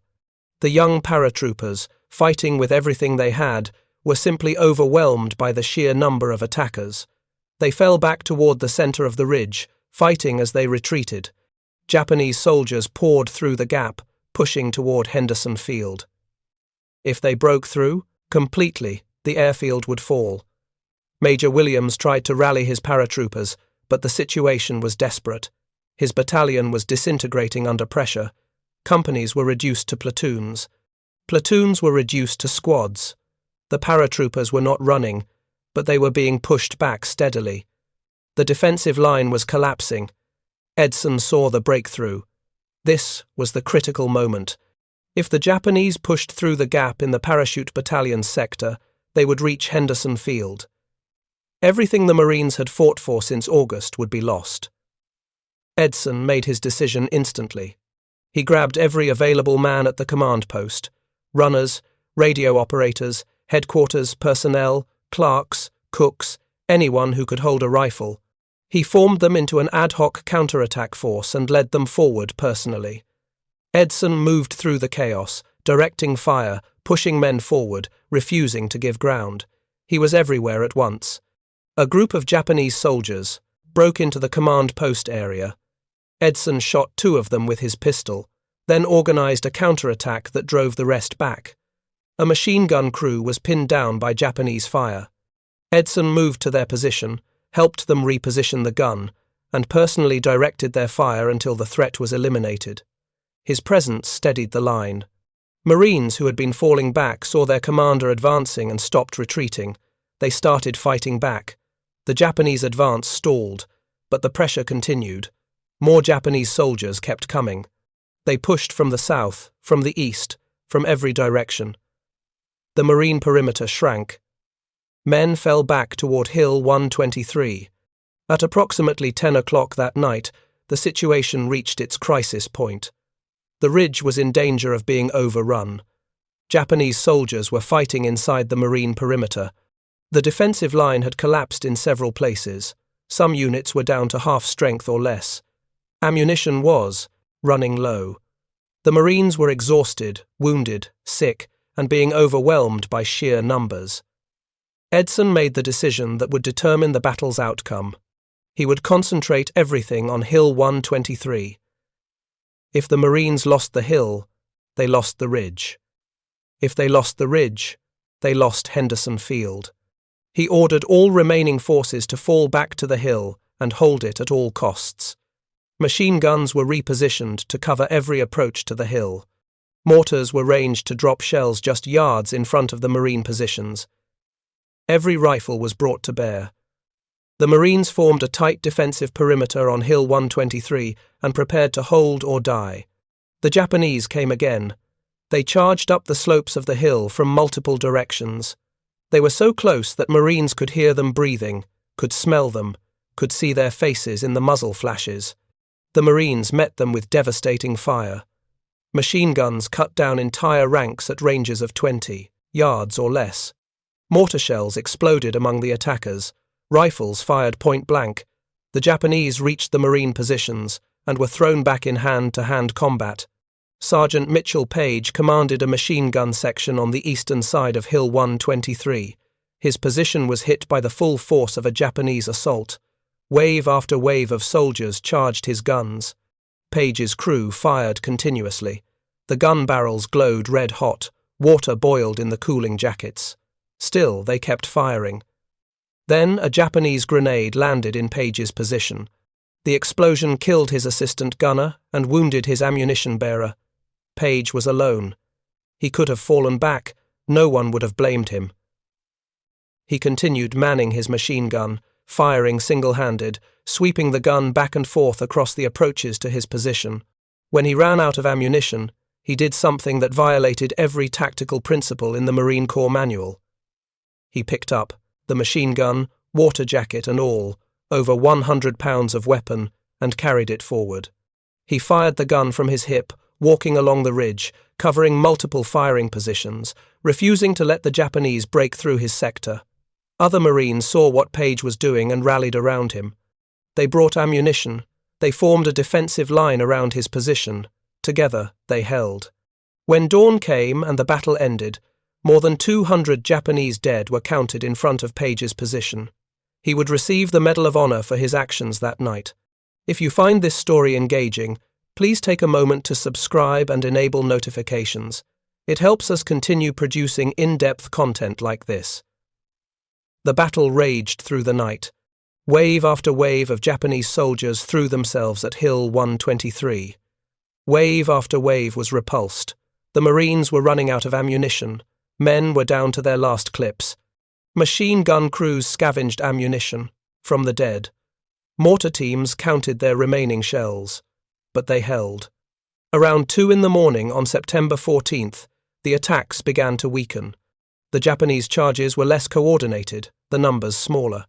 The young paratroopers, fighting with everything they had, were simply overwhelmed by the sheer number of attackers. They fell back toward the center of the ridge, fighting as they retreated. Japanese soldiers poured through the gap, pushing toward Henderson Field. If they broke through, completely, the airfield would fall. Major Williams tried to rally his paratroopers, but the situation was desperate. His battalion was disintegrating under pressure. Companies were reduced to platoons. Platoons were reduced to squads. The paratroopers were not running, but they were being pushed back steadily. The defensive line was collapsing. Edson saw the breakthrough. This was the critical moment. If the Japanese pushed through the gap in the parachute battalion's sector, they would reach Henderson Field. Everything the Marines had fought for since August would be lost. Edson made his decision instantly. He grabbed every available man at the command post: runners, radio operators, headquarters personnel, clerks, cooks, anyone who could hold a rifle. He formed them into an ad hoc counterattack force and led them forward personally. Edson moved through the chaos, directing fire, pushing men forward, refusing to give ground. He was everywhere at once. A group of Japanese soldiers broke into the command post area. Edson shot 2 of them with his pistol, then organized a counterattack that drove the rest back. A machine gun crew was pinned down by Japanese fire. Edson moved to their position, helped them reposition the gun, and personally directed their fire until the threat was eliminated. His presence steadied the line. Marines who had been falling back saw their commander advancing and stopped retreating. They started fighting back. The Japanese advance stalled, but the pressure continued. More Japanese soldiers kept coming. They pushed from the south, from the east, from every direction. The Marine perimeter shrank. Men fell back toward Hill 123. At approximately 10 o'clock that night, the situation reached its crisis point. The ridge was in danger of being overrun. Japanese soldiers were fighting inside the Marine perimeter. The defensive line had collapsed in several places. Some units were down to half strength or less. Ammunition was running low. The Marines were exhausted, wounded, sick, and being overwhelmed by sheer numbers. Edson made the decision that would determine the battle's outcome. He would concentrate everything on Hill 123. If the Marines lost the hill, they lost the ridge. If they lost the ridge, they lost Henderson Field. He ordered all remaining forces to fall back to the hill and hold it at all costs. Machine guns were repositioned to cover every approach to the hill. Mortars were ranged to drop shells just yards in front of the Marine positions. Every rifle was brought to bear. The Marines formed a tight defensive perimeter on Hill 123 and prepared to hold or die. The Japanese came again. They charged up the slopes of the hill from multiple directions. They were so close that Marines could hear them breathing, could smell them, could see their faces in the muzzle flashes. The Marines met them with devastating fire. Machine guns cut down entire ranks at ranges of 20 yards or less. Mortar shells exploded among the attackers. Rifles fired point blank. The Japanese reached the Marine positions and were thrown back in hand-to-hand combat. Sergeant Mitchell Page commanded a machine gun section on the eastern side of Hill 123. His position was hit by the full force of a Japanese assault. Wave after wave of soldiers charged his guns. Page's crew fired continuously. The gun barrels glowed red-hot. Water boiled in the cooling jackets. Still, they kept firing. Then a Japanese grenade landed in Page's position. The explosion killed his assistant gunner and wounded his ammunition bearer. Page was alone. He could have fallen back. No one would have blamed him. He continued manning his machine gun, firing single-handed, sweeping the gun back and forth across the approaches to his position. When he ran out of ammunition, he did something that violated every tactical principle in the Marine Corps manual. He picked up the machine gun, water jacket and all, over 100 pounds of weapon, and carried it forward. He fired the gun from his hip, walking along the ridge, covering multiple firing positions, refusing to let the Japanese break through his sector. Other Marines saw what Page was doing and rallied around him. They brought ammunition. They formed a defensive line around his position. Together, they held. When dawn came and the battle ended, more than 200 Japanese dead were counted in front of Page's position. He would receive the Medal of Honor for his actions that night. If you find this story engaging, please take a moment to subscribe and enable notifications. It helps us continue producing in-depth content like this. The battle raged through the night. Wave after wave of Japanese soldiers threw themselves at Hill 123. Wave after wave was repulsed. The Marines were running out of ammunition. Men were down to their last clips. Machine gun crews scavenged ammunition from the dead. Mortar teams counted their remaining shells. But they held. Around 2 in the morning on September 14th, the attacks began to weaken. The Japanese charges were less coordinated, the numbers smaller.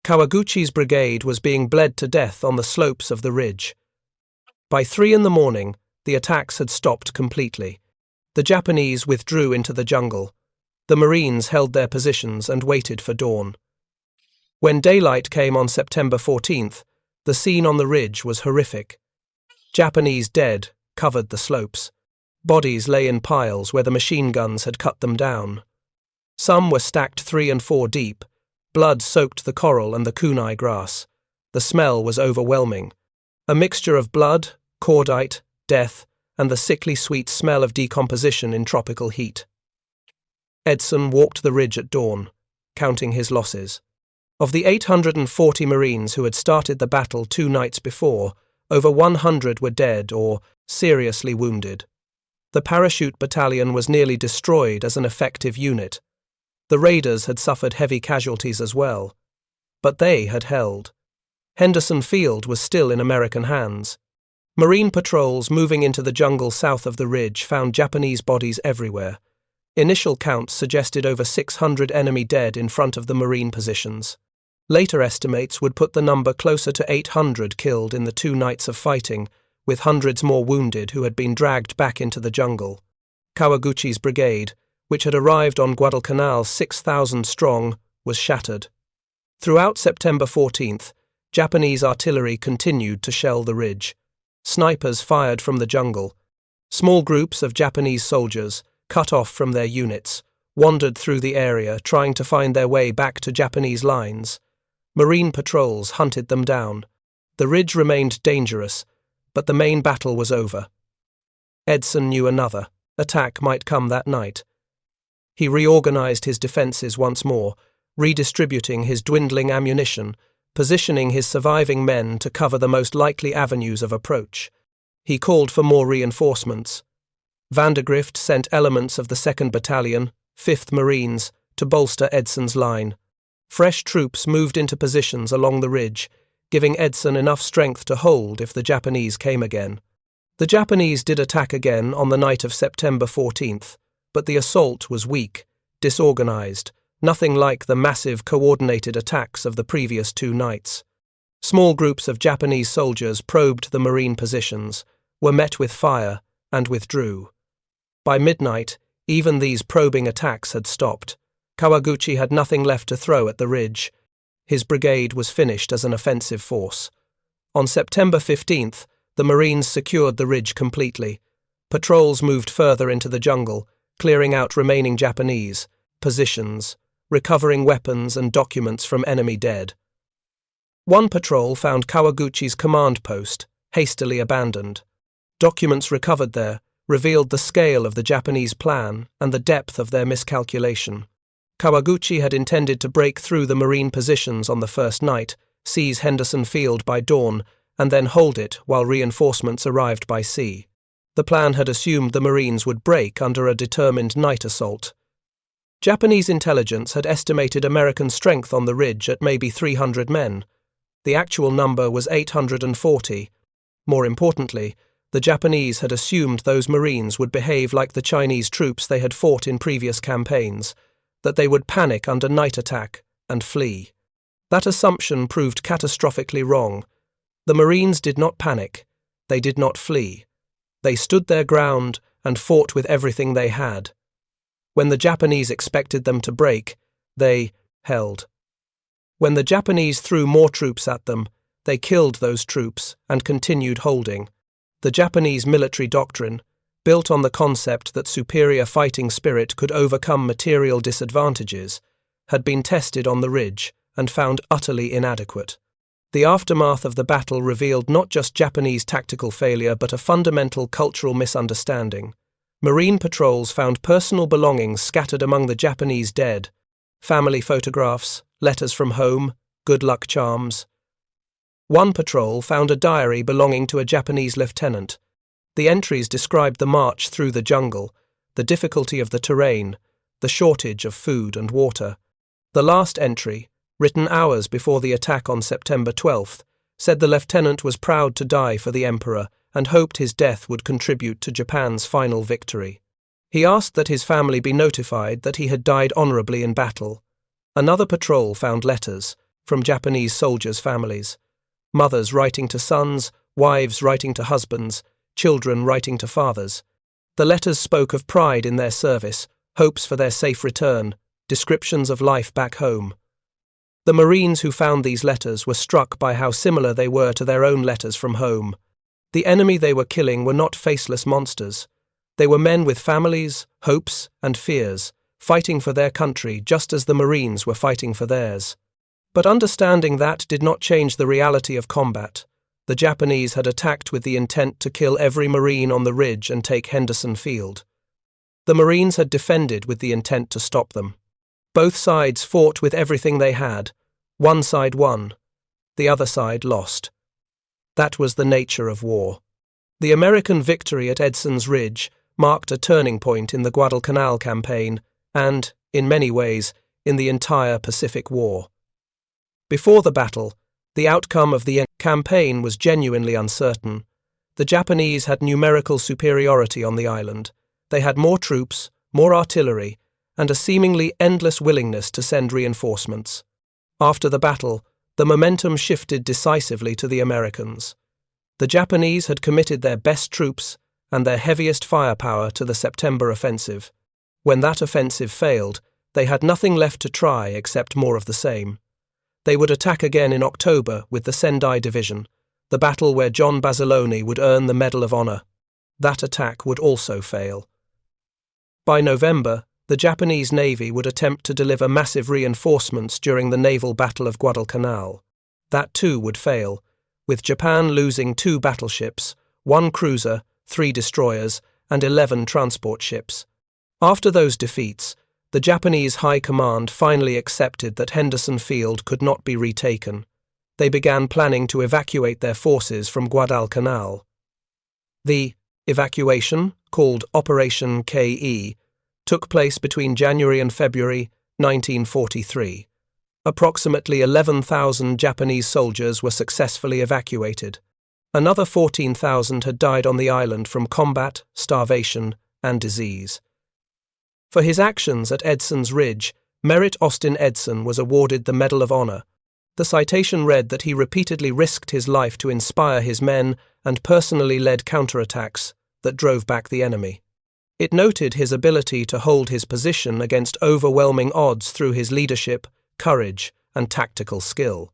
Kawaguchi's brigade was being bled to death on the slopes of the ridge. By 3 in the morning, the attacks had stopped completely. The Japanese withdrew into the jungle. The Marines held their positions and waited for dawn. When daylight came on September 14th, the scene on the ridge was horrific. Japanese dead covered the slopes. Bodies lay in piles where the machine guns had cut them down. Some were stacked 3 and 4 deep. Blood soaked the coral and the kunai grass. The smell was overwhelming. A mixture of blood, cordite, death, and the sickly sweet smell of decomposition in tropical heat. Edson walked the ridge at dawn, counting his losses. Of the 840 Marines who had started the battle 2 nights before, over 100 were dead or seriously wounded. The parachute battalion was nearly destroyed as an effective unit. The raiders had suffered heavy casualties as well. But they had held. Henderson Field was still in American hands. Marine patrols moving into the jungle south of the ridge found Japanese bodies everywhere. Initial counts suggested over 600 enemy dead in front of the Marine positions. Later estimates would put the number closer to 800 killed in the 2 nights of fighting, with hundreds more wounded who had been dragged back into the jungle. Kawaguchi's brigade, which had arrived on Guadalcanal 6,000 strong, was shattered. Throughout September 14th, Japanese artillery continued to shell the ridge. Snipers fired from the jungle. Small groups of Japanese soldiers, cut off from their units, wandered through the area trying to find their way back to Japanese lines. Marine patrols hunted them down. The ridge remained dangerous, but the main battle was over. Edson knew another attack might come that night. He reorganized his defenses once more, redistributing his dwindling ammunition, positioning his surviving men to cover the most likely avenues of approach. He called for more reinforcements. Vandergrift sent elements of the 2nd Battalion, 5th Marines, to bolster Edson's line. Fresh troops moved into positions along the ridge, giving Edson enough strength to hold if the Japanese came again. The Japanese did attack again on the night of September 14th, but the assault was weak, disorganized, nothing like the massive coordinated attacks of the previous 2 nights. Small groups of Japanese soldiers probed the Marine positions, were met with fire, and withdrew. By midnight, even these probing attacks had stopped. Kawaguchi had nothing left to throw at the ridge. His brigade was finished as an offensive force. On September 15th, the Marines secured the ridge completely. Patrols moved further into the jungle, clearing out remaining Japanese positions, recovering weapons and documents from enemy dead. One patrol found Kawaguchi's command post, hastily abandoned. Documents recovered there revealed the scale of the Japanese plan and the depth of their miscalculation. Kawaguchi had intended to break through the Marine positions on the first night, seize Henderson Field by dawn, and then hold it while reinforcements arrived by sea. The plan had assumed the Marines would break under a determined night assault. Japanese intelligence had estimated American strength on the ridge at maybe 300 men. The actual number was 840. More importantly, the Japanese had assumed those Marines would behave like the Chinese troops they had fought in previous campaigns, that they would panic under night attack and flee. That assumption proved catastrophically wrong. The Marines did not panic. They did not flee. They stood their ground and fought with everything they had. When the Japanese expected them to break, they held. When the Japanese threw more troops at them, they killed those troops and continued holding. The Japanese military doctrine, built on the concept that superior fighting spirit could overcome material disadvantages, had been tested on the ridge and found utterly inadequate. The aftermath of the battle revealed not just Japanese tactical failure but a fundamental cultural misunderstanding. Marine patrols found personal belongings scattered among the Japanese dead, family photographs, letters from home, good luck charms. One patrol found a diary belonging to a Japanese lieutenant. The entries described the march through the jungle, the difficulty of the terrain, the shortage of food and water. The last entry, written hours before the attack on September 12th, said the lieutenant was proud to die for the emperor and hoped his death would contribute to Japan's final victory. He asked that his family be notified that he had died honorably in battle. Another patrol found letters from Japanese soldiers' families. Mothers writing to sons, wives writing to husbands, children writing to fathers. The letters spoke of pride in their service, hopes for their safe return, descriptions of life back home. The Marines who found these letters were struck by how similar they were to their own letters from home. The enemy they were killing were not faceless monsters. They were men with families, hopes, and fears, fighting for their country just as the Marines were fighting for theirs. But understanding that did not change the reality of combat. The Japanese had attacked with the intent to kill every Marine on the ridge and take Henderson Field. The Marines had defended with the intent to stop them. Both sides fought with everything they had. One side won. The other side lost. That was the nature of war. The American victory at Edson's Ridge marked a turning point in the Guadalcanal campaign and, in many ways, in the entire Pacific War. Before the battle, the outcome of the campaign was genuinely uncertain. The Japanese had numerical superiority on the island. They had more troops, more artillery, and a seemingly endless willingness to send reinforcements. After the battle, the momentum shifted decisively to the Americans. The Japanese had committed their best troops and their heaviest firepower to the September offensive. When that offensive failed, they had nothing left to try except more of the same. They would attack again in October with the Sendai Division, the battle where John Basilone would earn the Medal of Honor. That attack would also fail. By November, the Japanese Navy would attempt to deliver massive reinforcements during the naval battle of Guadalcanal. That too would fail, with Japan losing 2 battleships, 1 cruiser, 3 destroyers, and 11 transport ships. After those defeats, the Japanese High Command finally accepted that Henderson Field could not be retaken. They began planning to evacuate their forces from Guadalcanal. The evacuation, called Operation KE, took place between January and February 1943. Approximately 11,000 Japanese soldiers were successfully evacuated. Another 14,000 had died on the island from combat, starvation, and disease. For his actions at Edson's Ridge, Merritt Austin Edson was awarded the Medal of Honor. The citation read that he repeatedly risked his life to inspire his men and personally led counterattacks that drove back the enemy. It noted his ability to hold his position against overwhelming odds through his leadership, courage, and tactical skill.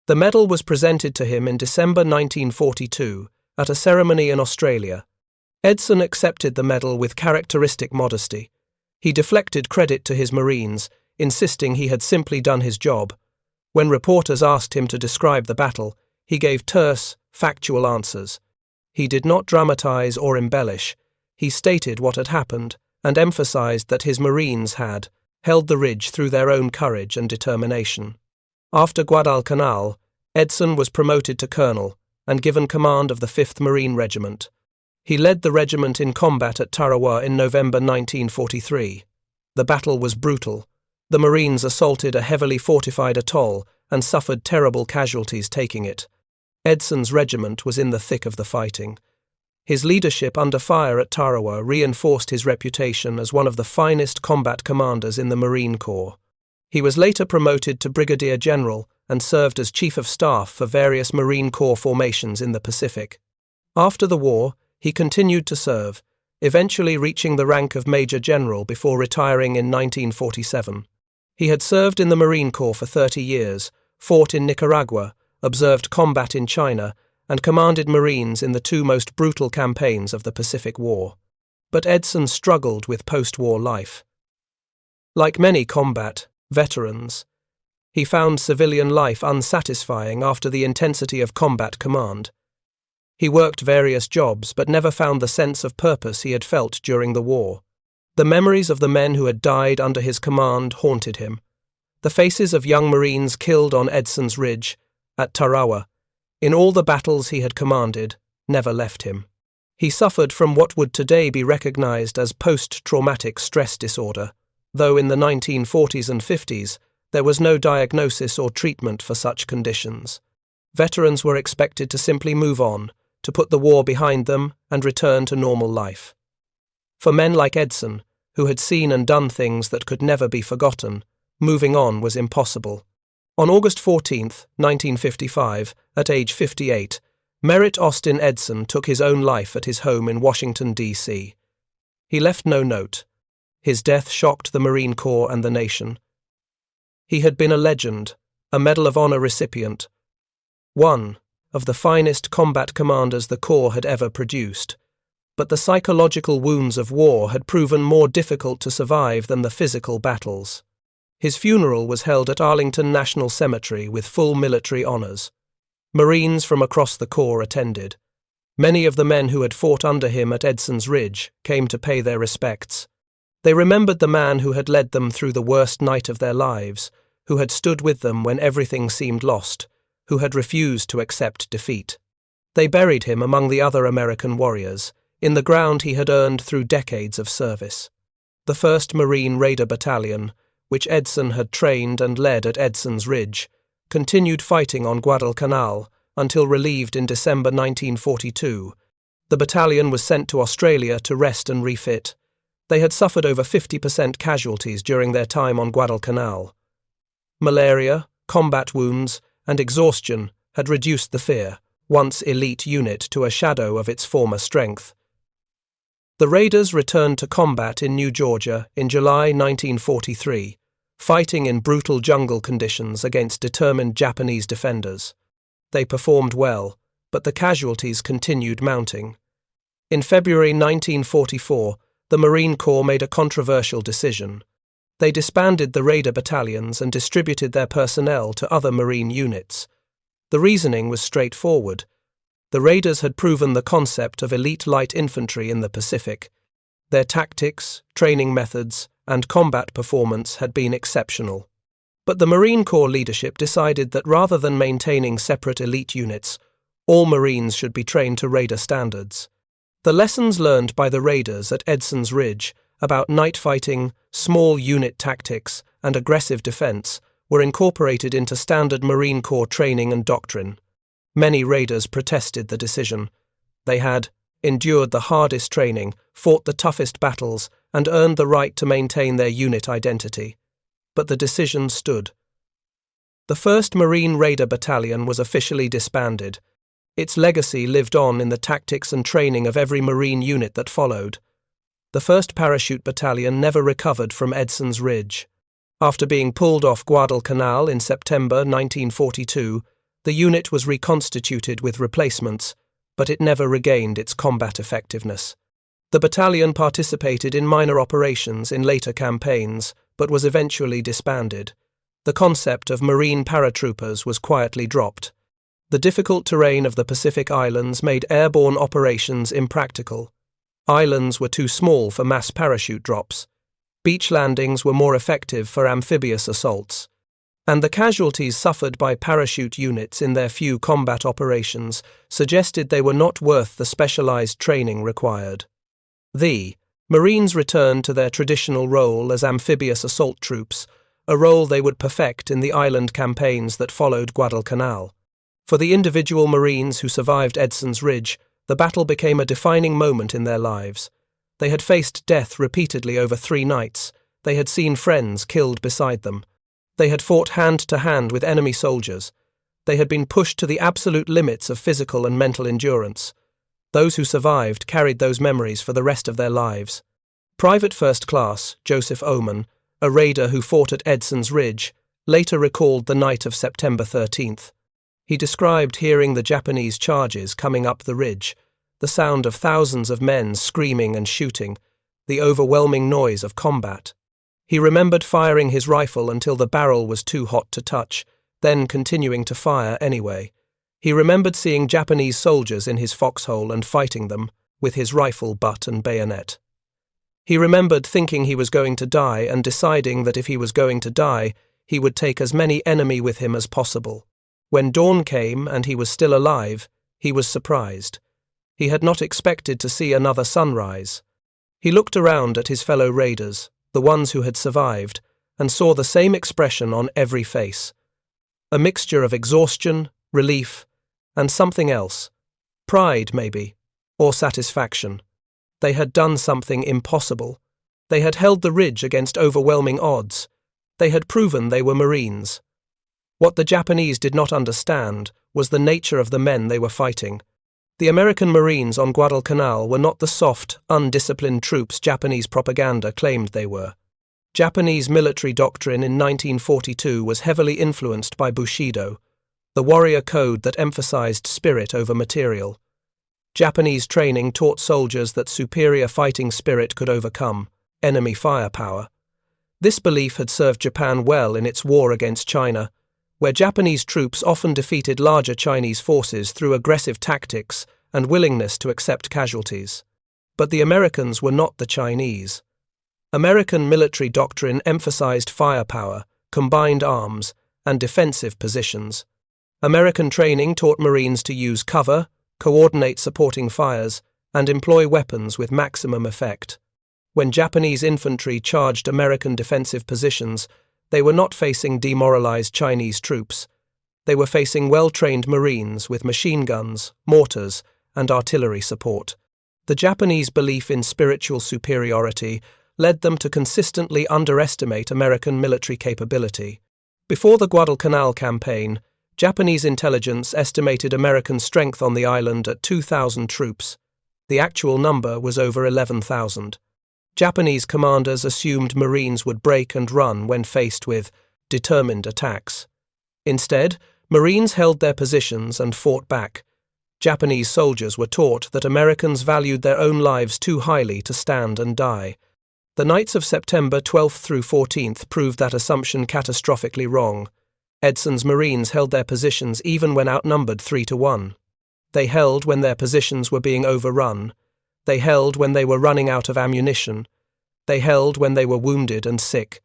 The medal was presented to him in December 1942 at a ceremony in Australia. Edson accepted the medal with characteristic modesty. He deflected credit to his Marines, insisting he had simply done his job. When reporters asked him to describe the battle, he gave terse, factual answers. He did not dramatize or embellish. He stated what had happened and emphasized that his Marines had held the ridge through their own courage and determination. After Guadalcanal, Edson was promoted to colonel and given command of the 5th Marine Regiment. He led the regiment in combat at Tarawa in November 1943. The battle was brutal. The Marines assaulted a heavily fortified atoll and suffered terrible casualties taking it. Edson's regiment was in the thick of the fighting. His leadership under fire at Tarawa reinforced his reputation as one of the finest combat commanders in the Marine Corps. He was later promoted to Brigadier General and served as Chief of Staff for various Marine Corps formations in the Pacific. After the war, he continued to serve, eventually reaching the rank of Major General before retiring in 1947. He had served in the Marine Corps for 30 years, fought in Nicaragua, observed combat in China, and commanded Marines in the two most brutal campaigns of the Pacific War. But Edson struggled with post-war life. Like many combat veterans, he found civilian life unsatisfying after the intensity of combat command. He worked various jobs but never found the sense of purpose he had felt during the war. The memories of the men who had died under his command haunted him. The faces of young Marines killed on Edson's Ridge, at Tarawa, in all the battles he had commanded, never left him. He suffered from what would today be recognized as post-traumatic stress disorder, though in the 1940s and 50s there was no diagnosis or treatment for such conditions. Veterans were expected to simply move on, to put the war behind them and return to normal life. For men like Edson, who had seen and done things that could never be forgotten, moving on was impossible. On August 14, 1955, at age 58, Merritt Austin Edson took his own life at his home in Washington, D.C. He left no note. His death shocked the Marine Corps and the nation. He had been a legend, a Medal of Honor recipient, one of the finest combat commanders the Corps had ever produced. But the psychological wounds of war had proven more difficult to survive than the physical battles. His funeral was held at Arlington National Cemetery with full military honors. Marines from across the Corps attended. Many of the men who had fought under him at Edson's Ridge came to pay their respects. They remembered the man who had led them through the worst night of their lives, who had stood with them when everything seemed lost, who had refused to accept defeat. They buried him among the other American warriors, in the ground he had earned through decades of service. The 1st Marine Raider Battalion, which Edson had trained and led at Edson's Ridge, continued fighting on Guadalcanal until relieved in December 1942. The battalion was sent to Australia to rest and refit. They had suffered over 50% casualties during their time on Guadalcanal. Malaria, combat wounds, and exhaustion had reduced the fear, once elite unit, to a shadow of its former strength. The Raiders returned to combat in New Georgia in July 1943, fighting in brutal jungle conditions against determined Japanese defenders. They performed well, but the casualties continued mounting. In February 1944, the Marine Corps made a controversial decision. They disbanded the Raider battalions and distributed their personnel to other Marine units. The reasoning was straightforward. The Raiders had proven the concept of elite light infantry in the Pacific. Their tactics, training methods, and combat performance had been exceptional. But the Marine Corps leadership decided that rather than maintaining separate elite units, all Marines should be trained to Raider standards. The lessons learned by the Raiders at Edson's Ridge about night fighting, small unit tactics, and aggressive defense were incorporated into standard Marine Corps training and doctrine. Many Raiders protested the decision. They had endured the hardest training, fought the toughest battles, and earned the right to maintain their unit identity. but the decision stood. The 1st Marine Raider Battalion was officially disbanded. Its legacy lived on in the tactics and training of every Marine unit that followed. The 1st Parachute Battalion never recovered from Edson's Ridge. After being pulled off Guadalcanal in September 1942, the unit was reconstituted with replacements, but it never regained its combat effectiveness. The battalion participated in minor operations in later campaigns, but was eventually disbanded. The concept of Marine paratroopers was quietly dropped. The difficult terrain of the Pacific Islands made airborne operations impractical. Islands were too small for mass parachute drops. Beach landings were more effective for amphibious assaults. And the casualties suffered by parachute units in their few combat operations suggested they were not worth the specialized training required. The Marines returned to their traditional role as amphibious assault troops, a role they would perfect in the island campaigns that followed Guadalcanal. For the individual Marines who survived Edson's Ridge, the battle became a defining moment in their lives. They had faced death repeatedly over 3 nights. They had seen friends killed beside them. They had fought hand-to-hand with enemy soldiers. They had been pushed to the absolute limits of physical and mental endurance. Those who survived carried those memories for the rest of their lives. Private First Class Joseph Oman, a raider who fought at Edson's Ridge, later recalled the night of September 13th. He described hearing the Japanese charges coming up the ridge, the sound of thousands of men screaming and shooting, the overwhelming noise of combat. He remembered firing his rifle until the barrel was too hot to touch, then continuing to fire anyway. He remembered seeing Japanese soldiers in his foxhole and fighting them, with his rifle butt and bayonet. He remembered thinking he was going to die and deciding that if he was going to die, he would take as many enemy with him as possible. When dawn came and he was still alive, he was surprised. He had not expected to see another sunrise. He looked around at his fellow raiders, the ones who had survived, and saw the same expression on every face. A mixture of exhaustion, relief, and something else. Pride, maybe, or satisfaction. They had done something impossible. They had held the ridge against overwhelming odds. They had proven they were Marines. What the Japanese did not understand was the nature of the men they were fighting. The American Marines on Guadalcanal were not the soft, undisciplined troops Japanese propaganda claimed they were. Japanese military doctrine in 1942 was heavily influenced by Bushido, the warrior code that emphasized spirit over material. Japanese training taught soldiers that superior fighting spirit could overcome enemy firepower. This belief had served Japan well in its war against China, where Japanese troops often defeated larger Chinese forces through aggressive tactics and willingness to accept casualties. But the Americans were not the Chinese. American military doctrine emphasized firepower, combined arms, and defensive positions. American training taught Marines to use cover, coordinate supporting fires, and employ weapons with maximum effect. When Japanese infantry charged American defensive positions, they were not facing demoralized Chinese troops. They were facing well-trained Marines with machine guns, mortars, and artillery support. The Japanese belief in spiritual superiority led them to consistently underestimate American military capability. Before the Guadalcanal campaign, Japanese intelligence estimated American strength on the island at 2,000 troops. The actual number was over 11,000. Japanese commanders assumed Marines would break and run when faced with determined attacks. Instead, Marines held their positions and fought back. Japanese soldiers were taught that Americans valued their own lives too highly to stand and die. The nights of September 12th through 14th proved that assumption catastrophically wrong. Edson's Marines held their positions even when outnumbered 3-1. They held when their positions were being overrun. They held when they were running out of ammunition. They held when they were wounded and sick.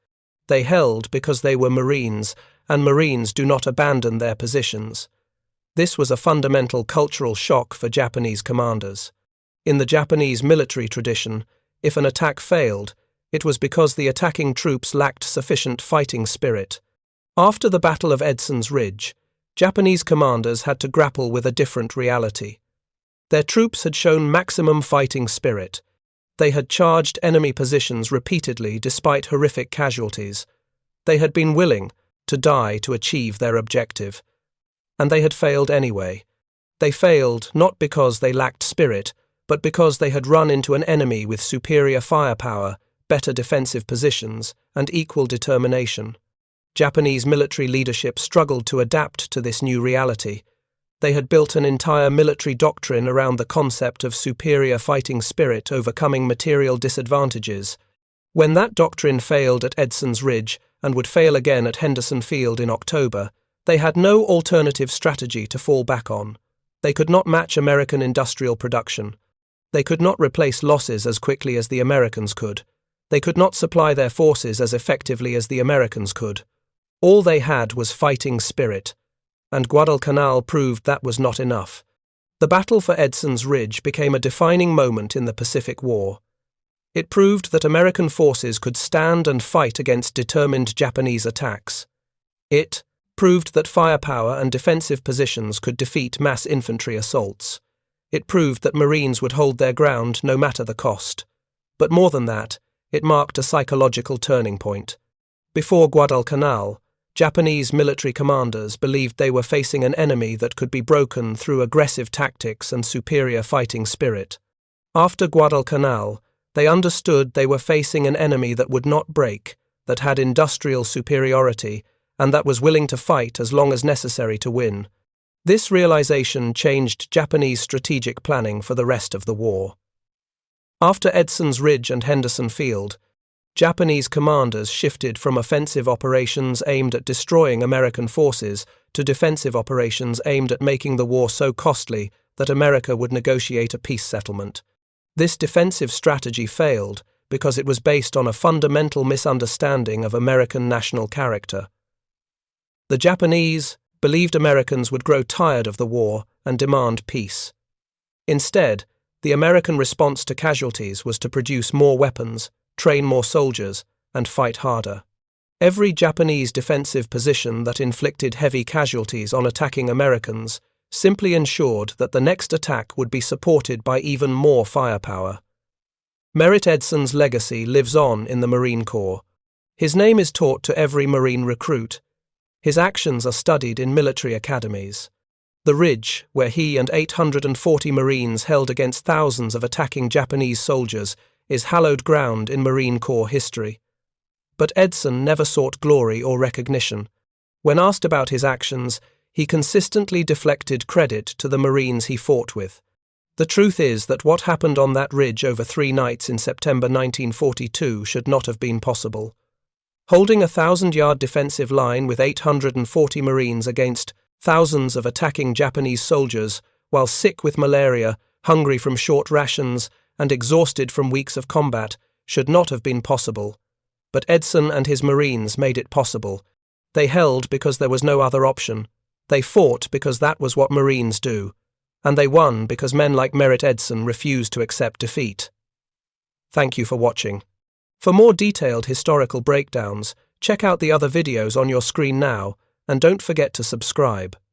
They held because they were Marines, and Marines do not abandon their positions. This was a fundamental cultural shock for Japanese commanders. In the Japanese military tradition, if an attack failed, it was because the attacking troops lacked sufficient fighting spirit. After the Battle of Edson's Ridge, Japanese commanders had to grapple with a different reality. Their troops had shown maximum fighting spirit. They had charged enemy positions repeatedly despite horrific casualties. They had been willing to die to achieve their objective. And they had failed anyway. They failed not because they lacked spirit, but because they had run into an enemy with superior firepower, better defensive positions, and equal determination. Japanese military leadership struggled to adapt to this new reality. They had built an entire military doctrine around the concept of superior fighting spirit overcoming material disadvantages. When that doctrine failed at Edson's Ridge and would fail again at Henderson Field in October, they had no alternative strategy to fall back on. They could not match American industrial production. They could not replace losses as quickly as the Americans could. They could not supply their forces as effectively as the Americans could. All they had was fighting spirit, and Guadalcanal proved that was not enough. The battle for Edson's Ridge became a defining moment in the Pacific War. It proved that American forces could stand and fight against determined Japanese attacks. It proved that firepower and defensive positions could defeat mass infantry assaults. It proved that Marines would hold their ground no matter the cost. But more than that, it marked a psychological turning point. Before Guadalcanal, Japanese military commanders believed they were facing an enemy that could be broken through aggressive tactics and superior fighting spirit. After Guadalcanal, they understood they were facing an enemy that would not break, that had industrial superiority, and that was willing to fight as long as necessary to win. This realization changed Japanese strategic planning for the rest of the war. After Edson's Ridge and Henderson Field, Japanese commanders shifted from offensive operations aimed at destroying American forces to defensive operations aimed at making the war so costly that America would negotiate a peace settlement. This defensive strategy failed because it was based on a fundamental misunderstanding of American national character. The Japanese believed Americans would grow tired of the war and demand peace. Instead, the American response to casualties was to produce more weapons, train more soldiers, and fight harder. Every Japanese defensive position that inflicted heavy casualties on attacking Americans simply ensured that the next attack would be supported by even more firepower. Merritt Edson's legacy lives on in the Marine Corps. His name is taught to every Marine recruit. His actions are studied in military academies. The Ridge, where he and 840 Marines held against thousands of attacking Japanese soldiers, is hallowed ground in Marine Corps history. But Edson never sought glory or recognition. When asked about his actions, he consistently deflected credit to the Marines he fought with. The truth is that what happened on that ridge over 3 nights in September 1942 should not have been possible. Holding a 1,000-yard defensive line with 840 Marines against thousands of attacking Japanese soldiers, while sick with malaria, hungry from short rations, and exhausted from weeks of combat, should not have been possible. But Edson and his Marines made it possible. They held because there was no other option. They fought because that was what Marines do. And they won because men like Merritt Edson refused to accept defeat. Thank you for watching. For more detailed historical breakdowns, check out the other videos on your screen now, and don't forget to subscribe.